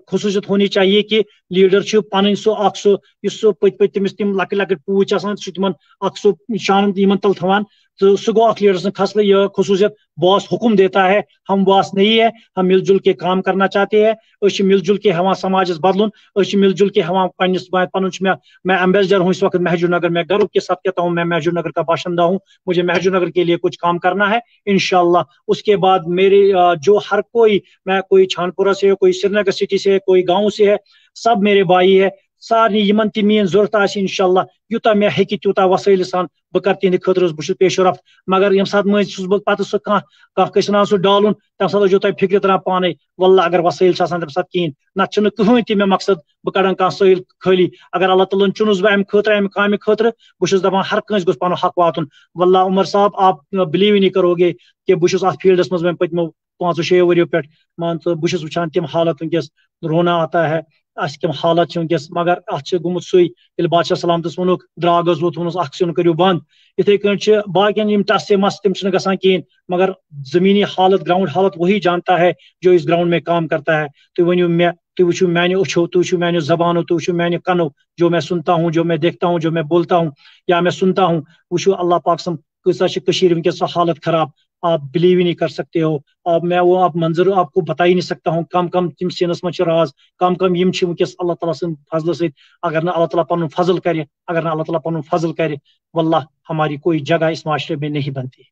خصوصیت ہونی چاہیے کہ لیڈر چھُ پنٕنۍ سُہ اکھ سُہ یُس سُہ پٔتۍ تٔمِس تِم لۄکٕٹۍ لۄکٕٹۍ پوٗژ آسان سُہ تِمن اکھ سُہ شان یِمن تل تھاوان تو سُہ گوٚو اکھ لیڈر سٕنٛز خصلت یہ خصوصیت باس حکم دیتا ہے ہم باس نہیں ہے ہم مل جل کے کام کرنا چاہتے ہیں أسۍ چھِ مل جل کے ہٮ۪وان سماجس بدلُن أسۍ چھِ مل جل کے ہٮ۪وان پننِس پنُن چھُ میں ایمبیسڈر ہوں اس وقت مہجور نگر میں گرو کے ساتھ کہتا ہوں میں مہجور نگر کا باشندہ ہوں مجھے مہجور نگر کے لیے کچھ کام کرنا ہے انشاءاللہ اس کے بعد میرے جو ہر کوئی میں کوئی چھانپورہ سے ہے کوئی سری نگر سٹی سے ہے کوئی گاؤں سے ہے سب میرے بھائی ہے سارنٕے یِمن تہِ میٲنۍ ضروٗرت آسہِ انشاءاللہ یوٗتاہ مےٚ ہیٚکہِ تیوٗتاہ وسٲیلہٕ سان بہٕ کرٕ تِہنٛدِ خٲطرٕ بہٕ چھُس پیش رفت مگر ییٚمہِ ساتہٕ مٔنٛزۍ چھُس بہٕ پتہٕ سُہ کانٛہہ کٲنٛسہِ وَنان سُہ ڈالُن تَمہِ ساتہٕ ٲسۍزیو تۄہہِ فِکرِ تران پانے واللہ اگر وسٲیل چھِ آسان تَمہِ ساتہٕ کِہیٖنۍ نتہٕ چھُنہٕ کٕہٕنۍ تہِ مےٚ مقصد بہٕ کڑان کانٛہہ سٲیل خٲلی اگر اللہ تعالیٰ ہن چُنُس بہٕ امہِ خٲطرٕ امہِ کامہِ خٲطرٕ بہٕ چھُس دپان ہر کٲنٛسہِ گوٚژھ پنُن حق واتُن واللہ عمر صاحب آپ بلیو ہی نہیں کرو گے کہ بہٕ چھُس اتھ فیٖلڈس منٛز وۄنۍ پٔتمیو 5-6 ؤرۍیو پٮ۪ٹھ مان ژٕ بہٕ چھُس وٕچھان تِم حالت وٕنکیٚس رونا آتا ہے اَسہِ کٕم حالات چھِ وٕنکیٚس مگر اتھ چھُ گوٚمُت سُے ییٚلہِ بادشاہ سلامتس ووٚنُکھ درٛاگ حظ ووت ووٚنُس اکھ سیُن کٔرِو بنٛد یِتھٕے کٔنۍ چھِ باقین یِم ٹس سے مس تِم چھِنہٕ گژھان کِہیٖنۍ مگر زٔمیٖنی حالت گراوُنڈ حالت وہی جانتا ہے جو اس گراؤنڈ میں کام کرتا ہے تُہۍ ؤنِو مےٚ تُہۍ وٕچھِو میانہِ أچھو تُہۍ وٕچھِو میانہِ زبانو تُہۍ وٕچھِو میانہِ کنو جو میں سنتا ہوں جو میں دیکھتا ہوں جو میں بولتا ہوں یا میں سنتا ہوں وٕچھِو اللہ پاک سٕنٛز کۭژاہ چھِ کٔشیٖر وٕنکیٚس سۄ حالت خراب آپ بلیو ہی نہیں کر سکتے ہو اب میں وہ آپ منظر آپ کو بتا ہی نہیں سکتا ہوں کم تم سینس منٛز چھِ راز کم یم چھِ وٕنکیٚس اللہ تعالیٰ سٕنٛدِ فضلہٕ سۭتۍ اگر نہٕ اللہ تعالیٰ پنُن فضل کرِ اگر نہٕ اللہ تعالیٰ پنُن فضل کرِ واللہ ہماری کوئی جگہ اس معاشرے میں نہیں بنتی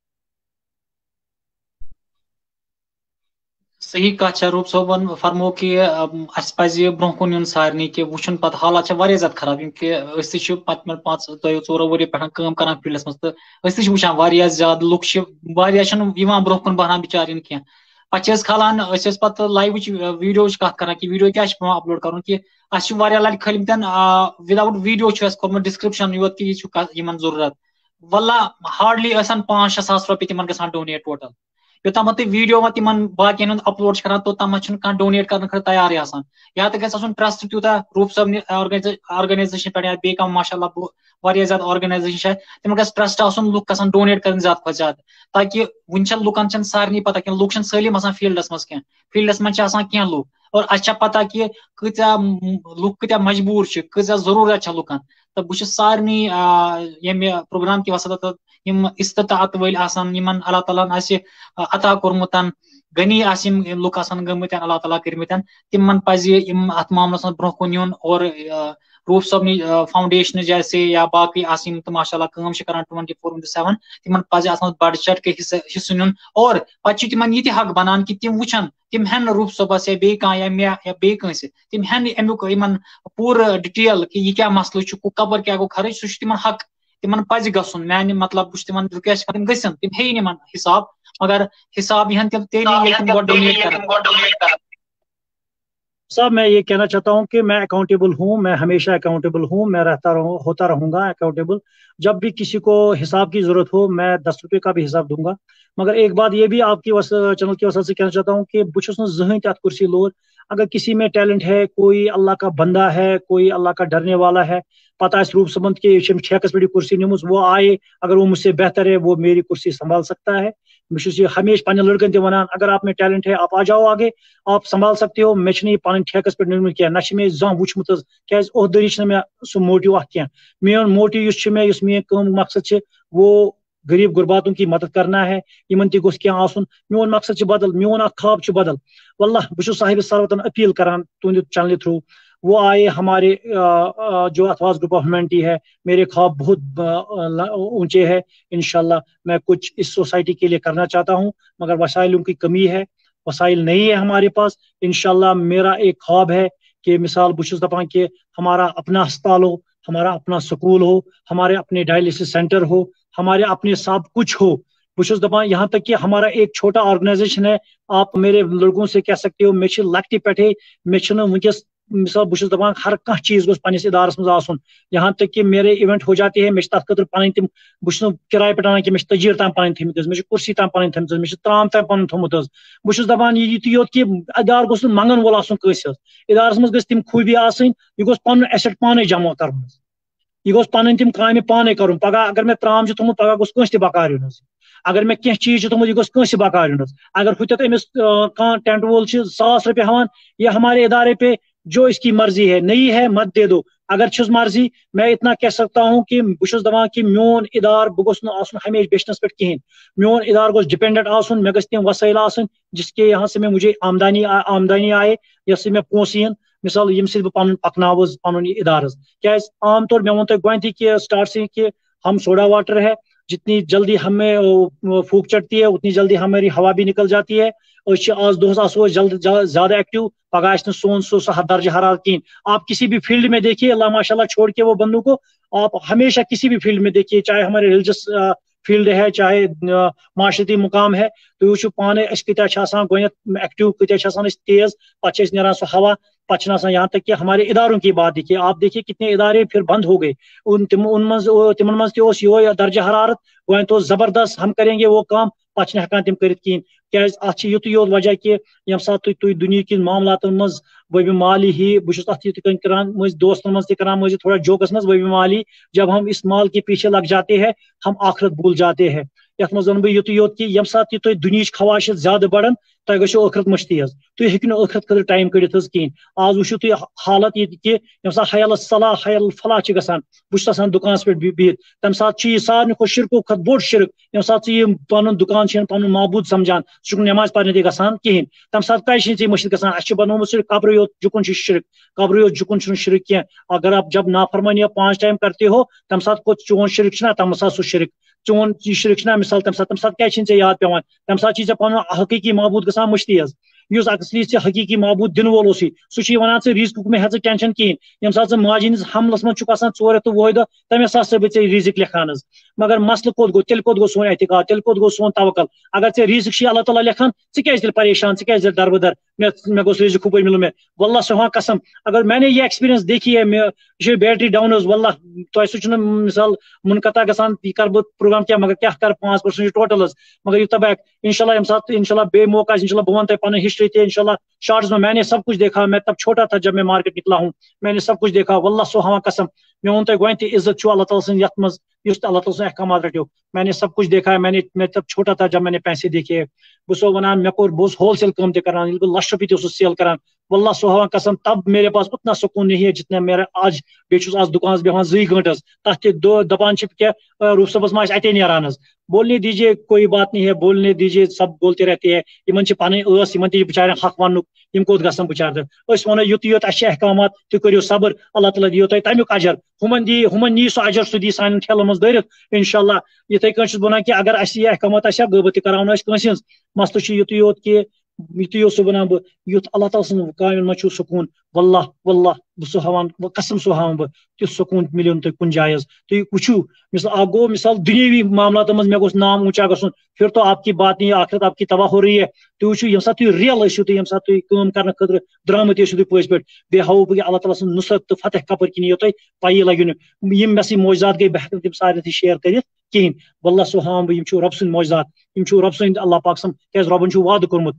صحیح کتھ چھےٚ روٗپ صٲبن فرمو کہِ اَسہِ پَزِ برونٛہہ کُن یُن سارنٕے کہِ وٕچھُن پتہٕ حالات چھِ واریاہ زیادٕ خراب یِم کہِ أسۍ تہِ چھِ پٔتمٮ۪ن 5-4 ؤرۍیو پٮ۪ٹھ کٲم کران فیٖلڈس منٛز تہٕ أسۍ تہِ چھِ وٕچھان واریاہ زیادٕ لُکھ چھِ واریاہ چھِنہٕ یِوان برونٛہہ کُن بہران بِچارٮ۪ن کینٛہہ پتہٕ چھِ أسۍ کھالان أسۍ ٲسۍ پتہٕ لایوٕچ ویٖڈیوچ کتھ کران کہِ ویٖڈیو کیٛاہ چھُ پیوان اپلوڈ کرُن کہِ اَسہِ چھُ واریاہ لٹہِ کھٲلمٕتٮ۪ن وِداوُٹ ویٖڈیو چھُ اَسہِ کوٚرمُت ڈسکرپشن یوت کہِ یہِ چھُ یِمن ضروٗرت واللہ ہارڈلی ٲسن 5-6 ساس رۄپیہِ تِمن گژھان ڈونیٹ ٹوٹل یوٚتامتھ تُہۍ ویٖڈیو تِمن باقین ہُنٛد اپلوڈ چھِ کران توٚتامتھ چھُنہٕ کانٛہہ ڈونیٹ کرنہٕ خٲطرٕ تیارٕے آسان یا تہِ گژھِ آسُن ٹرسٹ تیوٗتاہ روٗپ صٲبنہِ آرگنایزیشن پٮ۪ٹھ یا بیٚیہِ کانٛہہ ماشاء اللہ واریاہ زیادٕ آرگنایزیشن چھِ تِمن گژھِ ٹرسٹ آسُن لُکھ گژھن ڈونیٹ کرٕنۍ زیادٕ کھۄتہٕ زیادٕ تاکہِ وُنہِ چھےٚ لُکن چھنہٕ سارنٕے پتہ کینٛہہ لُکھ چھِنہٕ سٲلِم آسان فیٖلڈس منٛز کینٛہہ فیٖلڈس منٛز چھِ آسان کینٛہہ لُکھ اور اَسہِ چھےٚ پتہ کہِ کۭژاہ لُکھ کۭتیاہ مجبوٗر چھِ کۭژاہ ضروٗرت چھےٚ لُکن تہٕ بہٕ چھُس سارنٕے ییٚمہِ پروگرام کہِ وسط یِم استطاعت وٲلۍ آسان یِمن اللہ تعالیٰ ہن آسہِ عطا کوٚرمُت غنی آسہِ یِم لُکھ آسان گٔمٕتۍ اللہ تعالیٰ کٔرمٕتۍ تِمن پزِ یِم اتھ معاملس منٛز برونٛہہ کُن یُن اور روٗپ صٲبنہِ فاوُنڈیشنہٕ جیسے یا باقٕے آسہِ یِم تہٕ ماشاء اللہ کٲم چھِ کران 24/7 تِمن پزِ اتھ منٛز بڑٕ چڑھ کے حصہٕ نیُن اور پتہٕ چھُ تِمن یہِ تہِ حق بنان کہِ تِم وٕچھن تِم ہٮ۪ن نہٕ روٗپ صٲبس یا بیٚیہِ کانٛہہ یا مےٚ یا بیٚیہِ کٲنٛسہِ تِم ہٮ۪ن نہٕ امیُک یِمن پوٗرٕ ڈِٹیل کہِ یہِ کیاہ مسلہٕ چھُ کپٲرۍ کیاہ گوٚو خرٕچ سُہ چھُ تِمن حق تِمن پزِ گژھُن میانہِ مطلب بہٕ چھُس تِمن رِکویسٹ کران تِم گٔژھِنۍ تِم ہیٚیِن یِمن حساب مگر حساب یِہن تِم تیٚلہِ ییٚلہِ تِم گۄڈٕ ڈونیٹ کرن صاحب میں یہ کہنا چاہتا ہوں کہ میں اکاؤنٹیبل ہوں میں ہمیشہ اکاؤنٹیبل ہوں میں ہوتا رہوں گا اکاؤنٹیبل جب بھی کسی کو حساب کی ضرورت ہو میں 10 روپے کا بھی حساب دوں گا مگر ایک بات یہ بھی آپ کی چینل کی وسط سے کہنا چاہتا ہوں کہ بہٕ چھُس نہٕ زٕہٕنۍ تہِ اتھ کرسی لور اگر کسی میں ٹیلنٹ ہے کوئی اللہ کا بندہ ہے کوئی اللہ کا ڈرنے والا ہے پتہ آسہِ روٗپ صٲبن کہ یہ چھِ ٹھیکس پٮ۪ٹھ کرسی نِمٕژ وہ آئے اگر وہ مجھ سے بہتر ہے وہ میری کرسی سنبھال سکتا ہے بہٕ چھُس یہ ہمیشہ پننٮ۪ن لڑکن تہِ ونان اگر آپ میں ٹیلنٹ ہے آپ آ جاؤ آگے آپ سنبھال سکتے ہو مےٚ چھُنہٕ یہِ پنٕنۍ ٹھیکس پٮ۪ٹھ نِمُت کینٛہہ نہ چھِ مےٚ زانٛہہ وٕچھمُت حظ کیازِ عہدٕدٲری چھنہٕ مےٚ سُہ موٹِو اتھ کینٛہہ میون موٹِو یُس چھُ مےٚ یُس میٲنۍ کٲم مقصد چھِ وہ غریب غرباتن کی مدد کرنا ہے یِمن تہِ گوٚژھ کینٛہہ آسُن میون مقصد چھُ بدل میون اکھ خواب چھُ بدل واللہ بہٕ چھُس صاحبِ ثروتن اپیٖل کران تُہنٛدِ چینلہِ تھروٗ وہ آئے ہمارے جو اتواز گروپ آف ہیومینٹی ہے، میرے خواب بہت اونچے ہیں، انشاءاللہ میں کچھ اس سوسائٹی کے لیے کرنا چاہتا ہوں، مگر وسائلوں کی کمی ہے، وسائل نہیں ہے ہمارے پاس. انشاءاللہ میرا ایک خواب ہے کہ مثال بچس دپان کہ ہمارا اپنا ہسپتال ہو، ہمارا اپنا سکول ہو، ہمارے اپنے ڈائلسس سینٹر ہو، ہمارے اپنے سب کچھ ہو. بچس دپان یہاں تک کہ ہمارا ایک چھوٹا آرگنائزیشن ہے، آپ میرے لڑکوں سے کہہ سکتے ہو مے لکٹی پٹھے مے ونکس مثال بچس دپان ہر کھانا چیز گوس پنس ادارس مز آسن، یہاں تک کہ میرے ایونٹ ہو جاتے ہیں مے تر خاطر پن تم بس کرایہ پہ انان کہ مے تجیر تام پن تھمت مے کرسی تام پن تھمت مے ترام تام پن تھومت. بس دپان یہ یوت کہ ادار گوس منگن وول آسن کس ادارس مز گژھِ تم خوبی آسن، یہ گوس پن ایسٹ پانے جمع کرن، یہ گوس پن تم کامہ پانے کرن. پگہ اگر میں ترام تھومت پگہ گوس کنس تہ بکار یون، اگر میں کی چیز تھومت یہ گوس کنس بکار یون. اگر ہوتت امس کان ٹینٹ وول 1,000 روپیہ ہان، یہ ہمارے ادارے پہ جو اس کی مرضی ہے، نہیں ہے مت دے دو. اگر چھس مرضی میں اتنا کہہ سکتا ہوں کہ بس دپان کہ میون ادار بہ گوس نہ آسن ہمیشہ بیچنس پہ کہین، میون ادار گوس ڈپینڈنٹ آسن، مے گژھِ تم وسائل آسن جس کے یہاں سے میں مجھے آمدنی آئے، یس سے میں پونسہ ین مثال یم سے بہ پن پکناوز پن یہ ادارس. کیاز عام طور میں ون تہ گوتھی کہ سٹارٹ سے کہ ہم سوڈا واٹر ہے، جتنی جلدی ہمیں پھوک چڑھتی ہے اتنی جلدی ہماری ہوا بھی نکل جاتی ہے. آج دہس آسو جلد زیادہ ایکٹیو، پگہ سون سہ درجہ حرارت کہیں. آپ کسی بھی فیلڈ میں دیکھیے، اللہ ماشاء اللہ چھوڑ کے وہ بندوں کو، آپ ہمیشہ کسی بھی فیلڈ میں دیکھیے، چاہے ہمارے ریلیجس فیلڈ ہے، چاہے معاشرتی مقام ہے، تو وچو پانے اس کتیا گوت ایکٹیو، کتیا تیز، پتہ نیران سہ ہوا، پتہ یہاں تک کہ ہمارے اداروں کی بات دیکھیے، آپ دیکھیے کتنے ادارے پھر بند ہو گئے، تمن مز تہ یہ درجہ حرارت گوت زبردست، ہم کریں گے وہ کام، پتہ ہکان تم کرت کہین. کیاز ات یوت وجہ کہ یم سات تھی دنیا کن معاملات مز وبی مالی ہی، بہت ات یہ کران دوستن مز کران مزید تھوڑا جوکس مز وبی مالی، جب ہم اس مال کے پیچھے لگ جاتے ہیں ہم آخرت بھول جاتے ہیں. یت مز ون بہ یوت کہ یم سات تہ دنیا خواہش زیادہ بڑھن تہ گژھو ٲخرت مشتی حظ، تُہۍ ہیٚکِو نہٕ ٲخرت خٲطرٕ ٹایم کٔڑِتھ حظ کِہیٖنۍ. آز وٕچھِو تُہۍ حالت ییٚتہِ کہِ ییٚمہِ ساتہٕ حیال صلاح حیال فلاح چھِ گژھان، بہٕ چھُس آسان دُکانَس پٮ۪ٹھ بِہِتھ، تَمہِ ساتہٕ چھُ یہِ سارنٕے کھۄتہٕ شِرکو کھۄتہٕ بوٚڑ شِرک، ییٚمہِ ساتہٕ ژٕ یہِ پَنُن دُکان چھُ پَنُن معبوٗد سَمجھان، سُہ چھُکھ نٮ۪ماز پَرنہِ تہِ گژھان کِہیٖنۍ. تَمہِ ساتہٕ کَتہِ چھِ ژےٚ مٔشِد گژھان؟ اَسہِ چھُ بنومُت صرف قبرٕے یوت جُکُن چھُ شِرک، قبرٕے یوت جُکُن چھُنہٕ شِرک کینٛہہ. اگر آپ جب نافرمانی آپ 5 ٹائم کرتے ہو تَمہِ ساتہٕ کوٚت چون شِرک چھُنہ تَمہِ ساتہٕ سُہ شِرک، چون یہ شرک چھُنہ مثال تَمہِ ساتہٕ کیٛازِ چھِنہٕ ژےٚ یاد پیٚوان؟ تَمہِ ساتہٕ چھُے ژےٚ پَنُن حقیٖقی معبوٗد گژھان مٔشتی حظ. یُس اصلی ژےٚ حقیٖقی معبوٗد دِنہٕ وول اوسُے سُہ چھُے وَنان ژٕ رِزقُک مےٚ ہٮ۪ژٕ ٹٮ۪نشن کِہیٖنۍ. ییٚمہِ ساتہٕ ژٕ ماجہِ ہِنٛدِس حملس منٛز چھُکھ آسان 2 رٮ۪تھ تہٕ 20 دۄہ، تَمے ساتہٕ سا بہٕ ژےٚ رِزق لیکھان حظ. مگر مسلہٕ کوٚت گوٚو؟ تیٚلہِ کوٚت گوٚو سون اعتقاد؟ تیٚلہِ کوٚت گوٚو سون توکل؟ اگر ژےٚ رِزق چھُے اللہ تعالیٰ لیکھان، ژٕ کیٛازِ تیٚلہِ پریشان، ژٕ کیٛازِ تیٚلہِ دربٕدر مےٚ گوٚژھ رِزق ہُپٲرۍ مِلُن مےٚ؟ واللہ سبحان قسم، اگر میں نے یہ ایکسپیرینس دیکھی ہے، یہ چھِ بیٹری ڈاؤن حظ، واللہ تۄہہِ سُہ چھُنہٕ مثال منقطع گژھان، یہِ کر بہٕ پروگرام کیٛاہ، مگر کیٛاہ کر 5% ٹوٹل حظ. مگر یوٗتاہ بہٕ انشاءاللہ ییٚمہِ ساتہٕ انشاءاللہ بے موقع آسہِ، انشاءاللہ بہٕ وَنہٕ تۄہہِ پنٕنۍ ہسٹری تہِ انشاءاللہ شارٹس میں نے سب کچھ دیکھا. میں تب چھوٹا تھا جب میں مارکیٹ نکلا ہوں، میں نے سب کچھ دیکھا. واللہ سبحان قسم میں ووٚن تۄہہِ گۄڈنٮ۪تھٕے عزت چھُ اللہ تعالیٰ سٕنٛز یتھ منٛز یُس تہِ اللہ تعالیٰ سٕنٛز احکامات رٔٹِو. میں نے سب کچھ دیکھا ہے، میں تب چھوٹا تھا جب میں نے پیسے دیکھے. بہٕ چھُسو وَنان مےٚ کوٚر، بہٕ اوسُس ہول سیل کٲم تہِ کران، ییٚلہِ بہٕ 1,00,000 روپیہِ تہِ اوسُس سیل کران. واللہ سبحان قسم تب میرے پاس اتنا سکون نہیں ہے جتنا میرا آج. بیٚیہِ چھُس آز دُکانس بیٚہوان 2 گٲنٛٹہٕ حظ، تتھ تہِ دپان چھِ کیٛاہ روٗف صٲبس ما آسہِ اتے نیران حظ. بولنے دیجیے کوئی بات نہیں ہے، بولنے دیجیے، سب بولتے رہتے ہیں. یمن چھِ پنٕنۍ ٲس، یمن تہِ بِچارٮ۪ن حق وننُک، یِم کوٚت گژھن بِچارٕ تہٕ أسۍ وَنو یُتُے یوت اَسہِ چھِ احکامات، تُہۍ کٔرِو صبر، اللہ تعالیٰ دِیو تۄہہِ تمیُک اجر. ہُمن نی سُہ اجر، سُہ دی سانٮ۪ن ٹھیلن منٛز دٲرِتھ انشاءاللہ. یِتھٕے کٔنۍ چھُس بہٕ ونان کہِ اگر اَسہِ یہِ احکامات آسہِ ہا غٲبت تہِ کراونا أسۍ کٲنٛسہِ ہٕنٛز، مسلہٕ چھُ یُتُے یوت کہِ یُتُے یوت سُہ وَنان بہٕ، یُتھ اللہ تعالیٰ سٕنٛز کامٮ۪ن منٛز چھُ سکوٗن. واللہ واللہ بہٕ سُہ ہاوان، قسم سُہ ہاوان بہٕ، تیُتھ سکوٗن مِلیو نہٕ تۄہہِ کُنہِ جایہِ حظ. تُہۍ وٕچھِو مثال اکھ گوٚو مثال دُنیٲوی معاملاتن منٛز مےٚ گوٚژھ نام اونچا گژھُن، پھر تو آپ کی بات نہیں، آخرت آپ کی تباہ ہو رہی ہے. تُہۍ وٕچھِو ییٚمہِ ساتہٕ تُہۍ ریل ٲسِو، تُہۍ ییٚمہِ ساتہٕ تُہۍ کٲم کرنہٕ خٲطرٕ درٛامٕتۍ ٲسِو تُہۍ پٔزۍ پٲٹھۍ، بیٚیہِ ہاوو بہٕ اللہ تعالیٰ سٕنٛز نُصرت تہٕ فتح کپٲرۍ کِنۍ یِیو تۄہہِ پیی لگیو نہٕ. یِم مےٚ سۭتۍ معجزات گٔے بہٕ ہٮ۪کہٕ نہٕ تِم سارنٕے سۭتۍ شیر کٔرِتھ کِہیٖنۍ. واللہ سُہ ہاوان بہٕ، یِم چھِ رۄب سٕنٛدۍ معجزات، یِم چھِ رۄب سٕنٛدۍ اللہ پاک سٕنٛدۍ، کیٛازِ رۄبن چھُ وعدٕ کوٚرمُت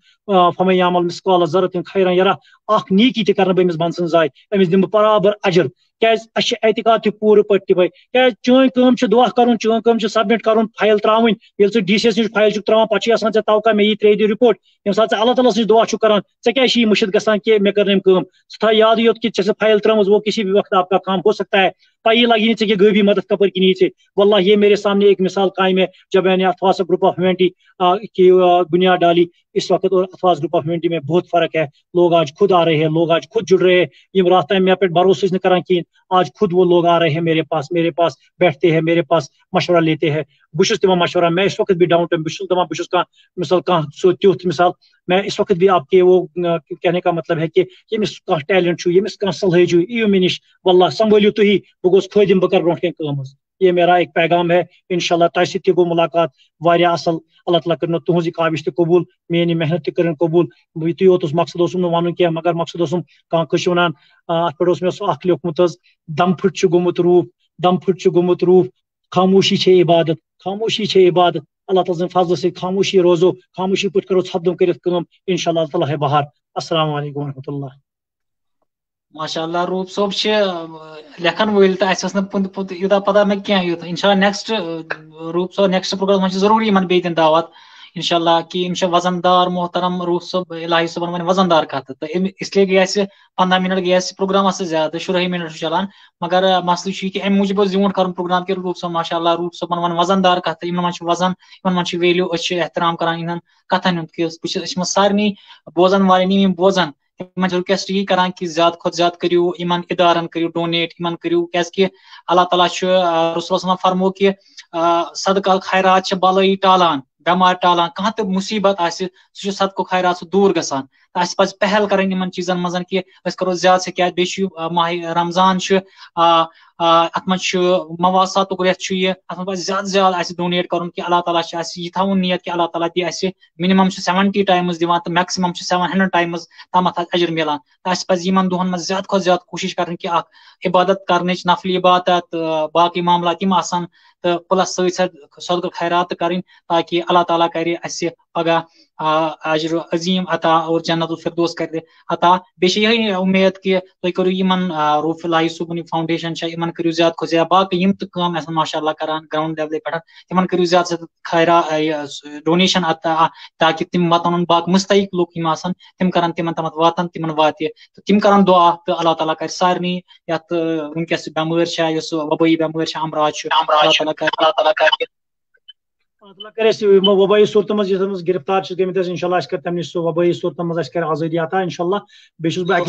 فَمَن یعمل مثقال ذرة خیرا یرہ، اکھ نیکی تہِ کرنہٕ بہٕ أمِس بنٛد سٕنٛز ضایہِ، أمِس دِمہٕ بہٕ برابر اجر. کیٛازِ اَسہِ چھِ اعتقاد تہِ پوٗرٕ پٲٹھۍ تہِ بھاے، کیٛازِ چٲنۍ کٲم چھِ دُعا کرُن، چٲنۍ کٲم چھِ سبمِٹ کرُن، فایل تراوٕنۍ. ییٚلہِ ژٕ ڈی سی یس نِش فایل چھُکھ تراوان پتہٕ چھُے آسان ژےٚ توقع مےٚ یی 3 دۄہ رِپورٹ. ییٚمہِ ساتہٕ ژٕ اللہ تعالیٰ سٕنٛز دُعا چھُکھ کران، ژےٚ کیٛازِ چھِ یہِ مٔشِد گژھان کہِ مےٚ کٔر نہٕ أمۍ کٲم؟ ژٕ تھاو یادٕے یوت کہ ژےٚ چھِ فایل ترٲمٕژ، وہ کسی بھی وقت آپ کا کام ہو سکتا ہے. پائی لگی نہیں کہ غیبی مدد کپر کی نیچے. واللہ یہ میرے سامنے ایک مثال قائم ہے جب میں نے اتھواس گروپ آف ہیومینٹی کی بنیاد ڈالی اس وقت اور اتھواس گروپ آف ہیومینٹی میں بہت فرق ہے. لوگ آج خود آ رہے ہیں, لوگ آج خود جڑ رہے ہیں. یہ رات میں پہ بھروسہ نہیں کران کہین, آج خود وہ لوگ آ رہے ہیں میرے پاس بیٹھتے ہیں, میرے پاس مشورہ لیتے ہیں. بہت دان مشورہ, میں اس وقت بھی ڈاؤن ٹائم بہت دپان بہت مثال سو تیوت مثال میں اس وقت بھی آپ کے وہ کہنے کا مطلب ہے کہ یمس ٹیلنٹ یمس صلاحیت ایو مے نش واللہ سنبھلو تھی بہ گوس خادم بہ کر برو کن کام. یہ میرا ایک پیغام ہے. انشاءاللہ تہ سۭتۍ تہِ گو ملاقات واریاہ اصل. اللہ تعالیٰ کرن تہذ یہ کاوش تہ قبول, میری محنت تہ کرن قبول. یتُے یوت مقصد اوسم نہٕ ونُن کینٛہہ مگر مقصد اوسم کس ونان ات پہ مے سہ اخ لیوکھمت دم پھٹ گومت روح, دم پھٹ گومت روح, خاموشی چھے عبادت, خاموشی چھے عبادت. اللہ تعالیٰ سن فضل سے خاموشی روزو, خاموشی پہ کرو ژھپدم کرت کام. انشاءاللہ اللہ تعالیٰ ہے بہار. السلام علیکم ورحمۃ اللہ. ماشاء اللہ روپ صوب لکھن ول تو اس یوتہ پتہ میں کیا یوت انشاءاللہ نیکسٹ روپ صوب نیکسٹ پروگرام من ضروری من بیتن دعوت انشاءاللہ کہ وزن دار محترم روپ صوب الہی صبن ون وزن دار کت تو اس لیے گئی 15 منٹ گئی پروگرام زیادہ 16 منٹ چلان مگر مسئلہ یہ ام موجود زیوٹ کر پروگرام کہ روپ صوب ماشاء اللہ روپ صوبن ون وزن دار کت ان من وزن ان من ویلیو احترام کران ان کتن ہند کہ بہت سارے بوزن والن بوزان رکویسٹ یہ کران کہ زیادہ کھت زیادہ کرو ان ادارن کرو ڈونیٹ ان کرو کی اللہ تعالیٰ رسول اللہ فرمو کہ صدقہ خیرات بلائی ٹالان بیمار ٹالان کھانا تہ مصیبت سہ صدقہ خیرات دور گژھان. اس پہ پہل کریں ان چیزن مز کہ کرو زیادہ سے کیا بیٚیہِ ماہ رمضان ات من مواسات رت یہ ات من زیادہ زیادہ ڈونیٹ کرن کہ اللہ تعالیٰ یہ تھون نیت کہ اللہ تعالیٰ دی منیمم 70 ٹائمز دان تو میکسمم 700 ٹائمز تامت اجر ملان. تو اس پہ ان دہن من زیادہ کھت زیادہ کوشش کریں کہ عبادت کرنچ نفلی عبادت باقی معاملات یم آسان تو پلس ست صدقہ خیرات کریں تاکہ اللہ تعالیٰ کرے اس پگہ اجر عظیم عطا اور جنت الفردوس کر عطا. بیٚیہِ یہ امید کہ تُہۍ کٔرِو یمن روف الہی صوبن فاؤنڈیشن یمن کٔرِو زیادہ کھۄتہٕ زیادہ باقی یم تہ کٲم آسن ماشاء اللہ کران گراؤنڈ لیولہِ پٮ۪ٹھ تمن کٔرِو زیادہ سے خیرا ڈونیشن عطا تاکہ تم واتن باقی مستحق لوگ یم آسن تم کرن تمن تامت واتن تمن واتہِ تو تم کرن دعا تو اللہ تعالیٰ کر سارنی یت ونکس بیمار یس وبائی بیمار امراض اللہ تعالیٰ کر اللہ کرے وبائی صورت مز گرفتار گمت انشاءاللہ اس کر تم نش سہ وبائی صورت مز اس کر آزادی عطا انشاءاللہ. بیٚیہِ چھُس بہٕ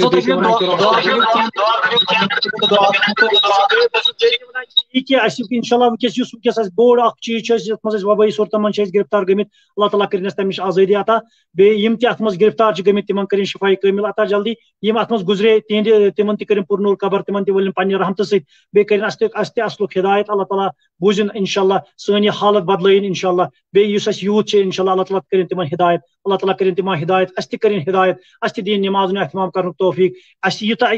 کہ انشاءاللہ ونکس بوڑ اخ چیز یت مز وبائی صورت مز گرفتار گمت اللہ تعالیٰ کرن تم نش آزادی عطا. بیٚیہِ یم تہ ات مز گرفتار گمت تمن کرن شفائی کامل عطا جلدی. یم ات مز گزرے تہند تمن تہ کرن پرنور قبر تمن تہ ولن پنہ رحمتہ سۭتۍ بیٚیہِ کرن اس تہ اصلک ہدایت اللہ تعالیٰ بوزن انشاءاللہ سٲنۍ یہ حالت بدلٲیِن انشاءاللہ. بیٚیہِ یُس اس یوٗتھ چھُ انشاءاللہ اللہ تعالیٰ کرن تمن ہدایت, اللہ تعالیٰ کرن تمن ہدایت, اس تہ کرن ہدایت, اس تہ دین نماز اہتمام کرنُک توفیق. اس یوٗتاہ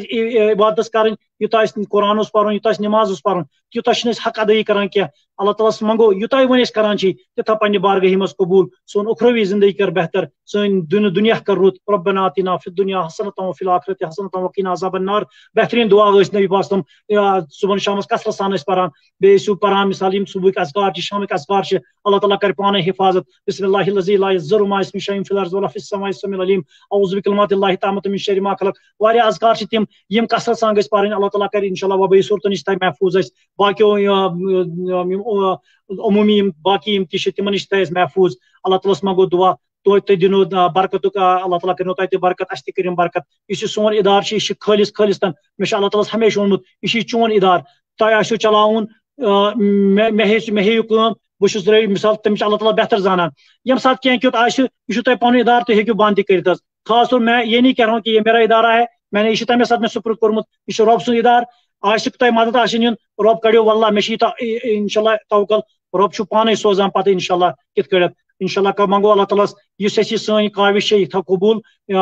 عبادت کرن یوٗتاہ اس قرآن پرن یوٗتاہ نماز پرن تیوٗتاہ چھِنہٕ أسۍ حق ادٲیی کران کینٛہہ. اللہ تعالیٰ منگو یوٗتاہ وۄنۍ أسۍ کران چھِ تیوٗتاہ پننہِ بارگاہی منٛز قبوٗل. سون اخروی زندگی کر بہتر, سٲنۍ دنیا کر رُت. ربنا آتنا فی الدنیا حسنۃ وفی الآخرۃ حسنۃ وقنا عذاب النار. بہترین دعا ٲسۍ نبی پاک صلی اللہ علیہ وسلم صبحن شامس کثرت سان ٲسۍ پران. بیٚیہِ ٲسِو پران مثال یم صبحٕکۍ اذکار چھِ شامٕکۍ اذکار چھِ اللہ تعالیٰ کر پانے حفاظت. بسم اللہ الذی لا یضر مع اسمہ شیء فی الارض ولا فی السماء السمیع العلیم اعوذ بکلمات اللہ التامۃ من شر ما خلق. واریاہ اذکار چھِ تم یم کثرت سان گژھِ پرٕنۍ. اللہ تعالیٰ کر انشاءاللہ وبائی صورتن نش تھایہِ محفوظ اسہِ باقیو عمومی باقی یم تہ تمن نش تھایہِ محفوظ. اللہ تعالیٰ منگو دعا تُہۍ دِنو برکتُک اللہ تعالیٰ کرنو تۄہہِ تہِ برکت اس تہِ کٔرِن برکت. یُس یہِ سون ادارٕ چھُ یہِ چھُ خٲلص خٲلصتن مےٚ چھُ اللہ تعالیٰ ہمیشہ ووٚنمُت یہِ چھُ چون ادارٕ تۄہہِ آسیو چلاوُن مےٚ ہیٚیِو کٲم بہٕ چھُس مثال تٔمِس چھُ اللہ تعالیٰ بہتر زانان. ییٚمہِ ساتہٕ کینٛہہ کیُتھ آسہِ یہِ چھُ تۄہہِ پنُن ادارٕ تُہۍ ہیٚکِو بنٛد تہِ کٔرِتھ حظ. خاص طور میں یہ نہیں کہہ رہا ہوں کہ یہ میرا ادارہ ہے میں نے یہ تمے ساتھ میں سپرد کورمت یہ رب سن ادارٕ آسہِ تۄہہِ مدد آسن یُن رب کڑیو واللہ مےٚ چھِ یہِ انشاءاللہ توکل رب چھُ پانے سوزان پتہٕ انشاءاللہ کِتھ کٔٹھۍ انشاءاللہ منگو اللہ تعالیٰ یُس اَسہِ یہِ سٲنۍ کاوش چھِ یہِ تھاو قبوٗل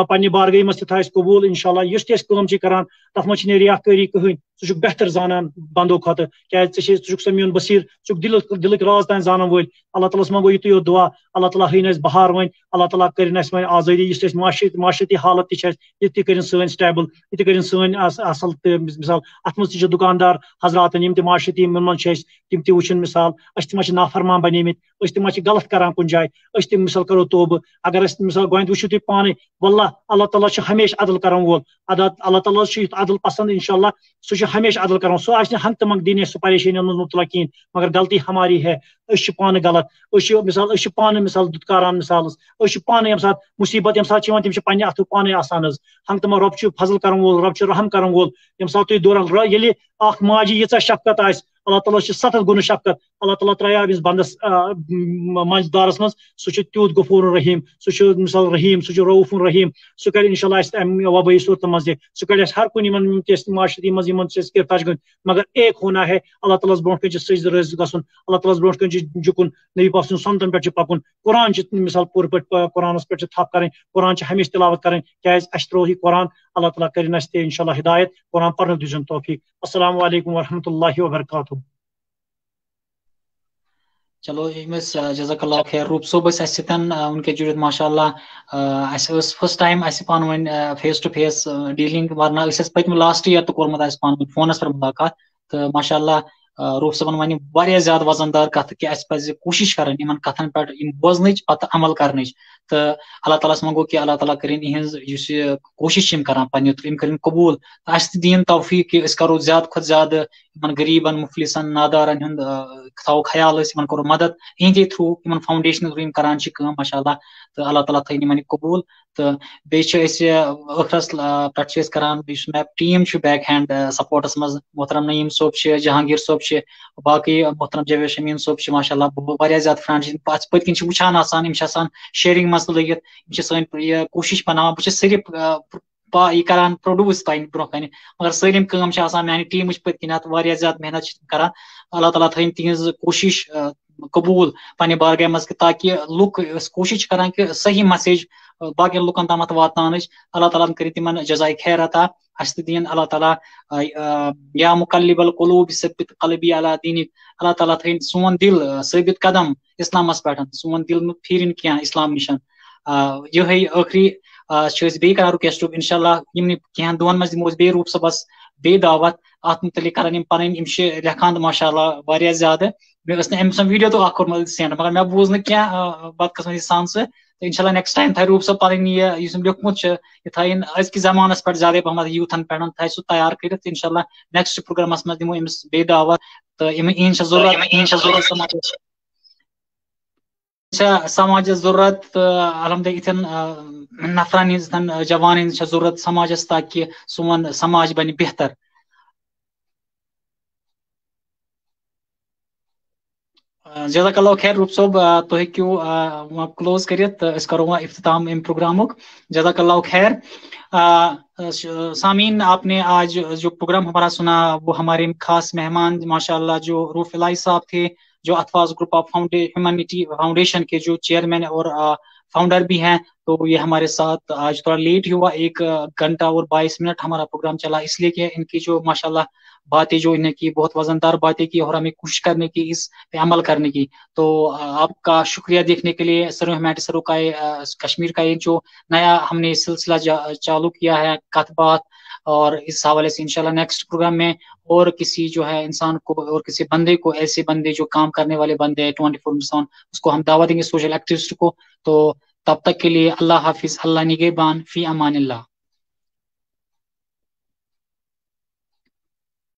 پننہِ بارگاہی منٛز تہِ تھاو اَسہِ قبوٗل انشاءاللہ. یُس تہِ أسۍ کٲم چھِ کران تتھ منٛز چھِنہٕ ریا کٲری کٕہٕنۍ. ژٕ چھُکھ بہتر زانان بندو کھۄتہٕ کیازِ ژٕ چھُکھ سۄ میون بصیٖر ژٕ چھُکھ دلٕکۍ راز تانۍ زانن وٲلۍ. اللہ تعالیٰ منگو یُتُے یوت دعا اللہ تعالیٰ ہٲیِن اَسہِ بہار وۄنۍ. اللہ تعالیٰ کٔرِنۍ اَسہِ وۄنۍ آزٲدی یُس اَسہِ معاشرتی حالت تہِ چھِ اَسہِ یہِ تہِ کٔرِنۍ سٲنۍ سٹیبل یہِ تہِ کٔرِنۍ سٲنۍ اصل تہٕ مثال اتھ منٛز تہِ چھِ دُکاندار حضراتن یِم تہِ معاشرتی یِمن منٛز چھِ أسۍ تِم تہِ وٕچھن مثال أسۍ تہِ ما چھِ نافرمان بنیمٕتۍ أسۍ تہِ ما چھِ غلط کران کُنہِ جایہِ أسۍ تہِ مثال کرو توبہٕ اگر اس مثال گوینٛد وٕچھِو تُہۍ پانے واللہ اللہ تعالیٰ چھُ ہمیشہ عدل کرن وول اللہ تعالیٰ چھُ یُتھ عدل پسند انشاءاللہ سُہ چھُ ہمیشہ عدل کران سُہ آسہِ نہٕ ہنٛگہٕ تہٕ منٛگہٕ دِنہِ سُہ پریشٲنی منٛز مُبتلا کِہیٖنۍ مگر غلطی ہماری ہے أسۍ چھِ پانہٕ غلط أسۍ چھِ پانہٕ مثال دُتکاران مثالس أسۍ چھِ پانہٕ ییٚمہِ ساتہٕ مُصیبت ییٚمہِ ساتہٕ چھِ یِوان تِم چھِ پننہِ اَتھٕ پانے آسان حظ ہنٛگہٕ تہٕ منٛگہٕ رۄب چھُ فضل کرن وول رۄب چھُ رحم کرن وول ییٚمہِ ساتہٕ تُہۍ دوران ییٚلہِ اکھ ماجہِ ییٖژاہ شفقت آسہِ اللہ تعالیٰ چھُ 7 گُنہٕ شفقت اللہ تعالیٰ ترٛایہِ أمِس بنٛدس منٛز دارس منٛز سُہ چھُ تیوٗت غفوٗر رحیٖم سُہ چھُ مثال رحیٖم سُہ چھُ رؤوف رحیٖم سُہ کرِ انشاء اللہ اَسہِ اَمہِ وبٲیی صوٗرتن منٛز تہِ سُہ کڑِ اَسہِ ہر کُنہِ یِمن تہِ معاشرتی منٛز یِمن چھِ أسۍ کِرتاج گٔمٕتۍ مگر ایک ہونا ہے اللہ تعالیٰ ہس برونٛٹھ کَنہِ چھُ سجدٕ رٲضۍ گژھُن اللہ تعالیٰ ہس برونٛٹھ کَنہِ چھُ جُکُن نبی پاک سٕنٛدِس سنتن پٮ۪ٹھ چھُ پکُن قرآن چھُ مثال پوٗرٕ پٲٹھۍ قرآنس پٮ۪ٹھ چھِ تھپھ کرٕنۍ قرآن چھِ ہمیشہِ تلاوت کرٕنۍ کیازِ اَسہِ ترٛوو یہِ قرآن اللہ تعالیٰ کٔرِنۍ اَسہِ تہِ انشاء اللہ ہدایت قرآن پرنُک دِژٕن توفیٖق السلام علیکم ورحمۃ اللہ وبرکاتہ. چلو جزاک اللہ خیر روپ صوب اس سن ان کے جڑت ماشاء اللہ فرسٹ ٹائم پان one face to face dealing ورنہ پتم لاسٹ ایئر تو کورمت پان ون فونس پہ ملاقات تو ماشاء اللہ روپ صبن ون زیادہ وزن دار کت کہ اس پہ کوشش کریں ان کتن پہ بوزنچ پتہ عمل کرنچ تو اللہ تعالیٰ منگو کہ اللہ تعالیٰ کریں یہ کوشش کران پنہ کریں قبول تو اس دین توفیق کہ اس کرو زیادہ کھت زیادہ ان غریبن مفلسن نادارن ہند تھو خیال ان کرو مدد اہندی تھرو ان فاؤنڈیشن تھرو کران ماشاء اللہ تو اللہ تعالیٰ تھین ان قبول تو بیس ٲخرس پہ کران ٹیم بیک ہینڈ سپورٹس مز محترم نعیم صوب جہانگیر صوب باقی محترم جاوید شمین صوب ماشاء اللہ زیادہ فرینڈ پت کن وچان آسان شیئرنگ مز لگت سن کوشش بنانا بہت صرف یہ کران پروڈیوس تین برو کن مگر سلم کام میانہ ٹیم پت کن زیادہ محنت کران اللہ تعالیٰ تھین تہذ کوشش قبول پنہ بارگاہ مز تاکہ لوک کوشش کران کہ صحیح میسیج باقی لکن تام واتن اللہ تعالیٰ کر تم جزائے خیر عطا اس دین اللہ تعالیٰ یا مقلب القلوب ثبت قلبی علی دینک اللہ تعالیٰ تھین سون دل ثابت قدم اسلامس پہ سون دل مت پھیرن کی اسلام نشن یہ ٲخری بیٚیہِ کران رِکویسٹ انشاء اللہ کینٛہہ دۄہن منٛز دِمو أسۍ بیٚیہِ روٗپ صٲبس بیٚیہِ دعوت اتھ متعلق کران پنٕنۍ چھِ لیکھان ماشاء اللہ واریاہ زیادٕ مےٚ ٲس نہٕ أمۍ سُنٛد ویٖڈیو تہِ اکھ کوٚرمُت سینڈ مگر مےٚ بوٗز نہٕ کینٛہہ بدقٕسمتی سان سُہ تہٕ انشاء اللہ نیکسٹ ٹایم تھایہِ روٗپ صٲب پنٕنۍ یُس أمۍ لیوٚکھمُت چھُ یہِ تھایِن أزکِس زمانس پٮ۪ٹھ زیادے پہمتھ یوٗتھن پٮ۪ٹھ تھایہِ سُہ تیار کٔرِتھ انشاء اللہ نیکسٹ پروگرامس منٛز دِمو أمِس بیٚیہِ دعوت تہٕ یِہٕنٛز چھےٚ ضروٗرت سماجس ضرورت الحمد اتن نفرن ہند جوان ہند ضرورت سماجس تاکہ سون سماج بنہ بہتر. جزاک اللہ خیر روپ صوب تو ہیٚکِو کلوز کٔرِتھ أسۍ کرو وۄنۍ افتتام امہِ پروگرامُک. جزاک اللہ خیر. سامعین آپ نے آج جو پروگرام ہمارا سنا وہ ہمارے خاص مہمان ماشاء اللہ جو روف الہی صاحب تھے جو اتفاظ گروپ آف ہیومینٹی فاؤنڈیشن کے جو چیئرمین اور فاؤنڈر بھی ہیں. تو یہ ہمارے ساتھ آج تھوڑا لیٹ ہی ہوا 1 گھنٹہ اور 22 منٹ ہمارا پروگرام چلا اس لیے کہ ان کی جو ماشاءاللہ باتیں جو انہیں کی بہت وزن دار باتیں کی اور ہمیں کوشش کرنے کی اس پہ عمل کرنے کی. تو آپ کا شکریہ دیکھنے کے لیے. سرو ہیومینٹی سرو کا کشمیر کا یہ جو نیا ہم نے سلسلہ چالو کیا ہے کت بات اور اس حوالے سے انشاءاللہ نیکسٹ پروگرام میں اور کسی جو ہے انسان کو اور کسی بندے کو ایسے بندے جو کام کرنے والے بندے ہیں 24/7 اس کو ہم دعوت دیں گے سوشل ایکٹیوسٹ کو. تو تب تک کے لیے اللہ حافظ. اللہ نگہبان. فی امان اللہ.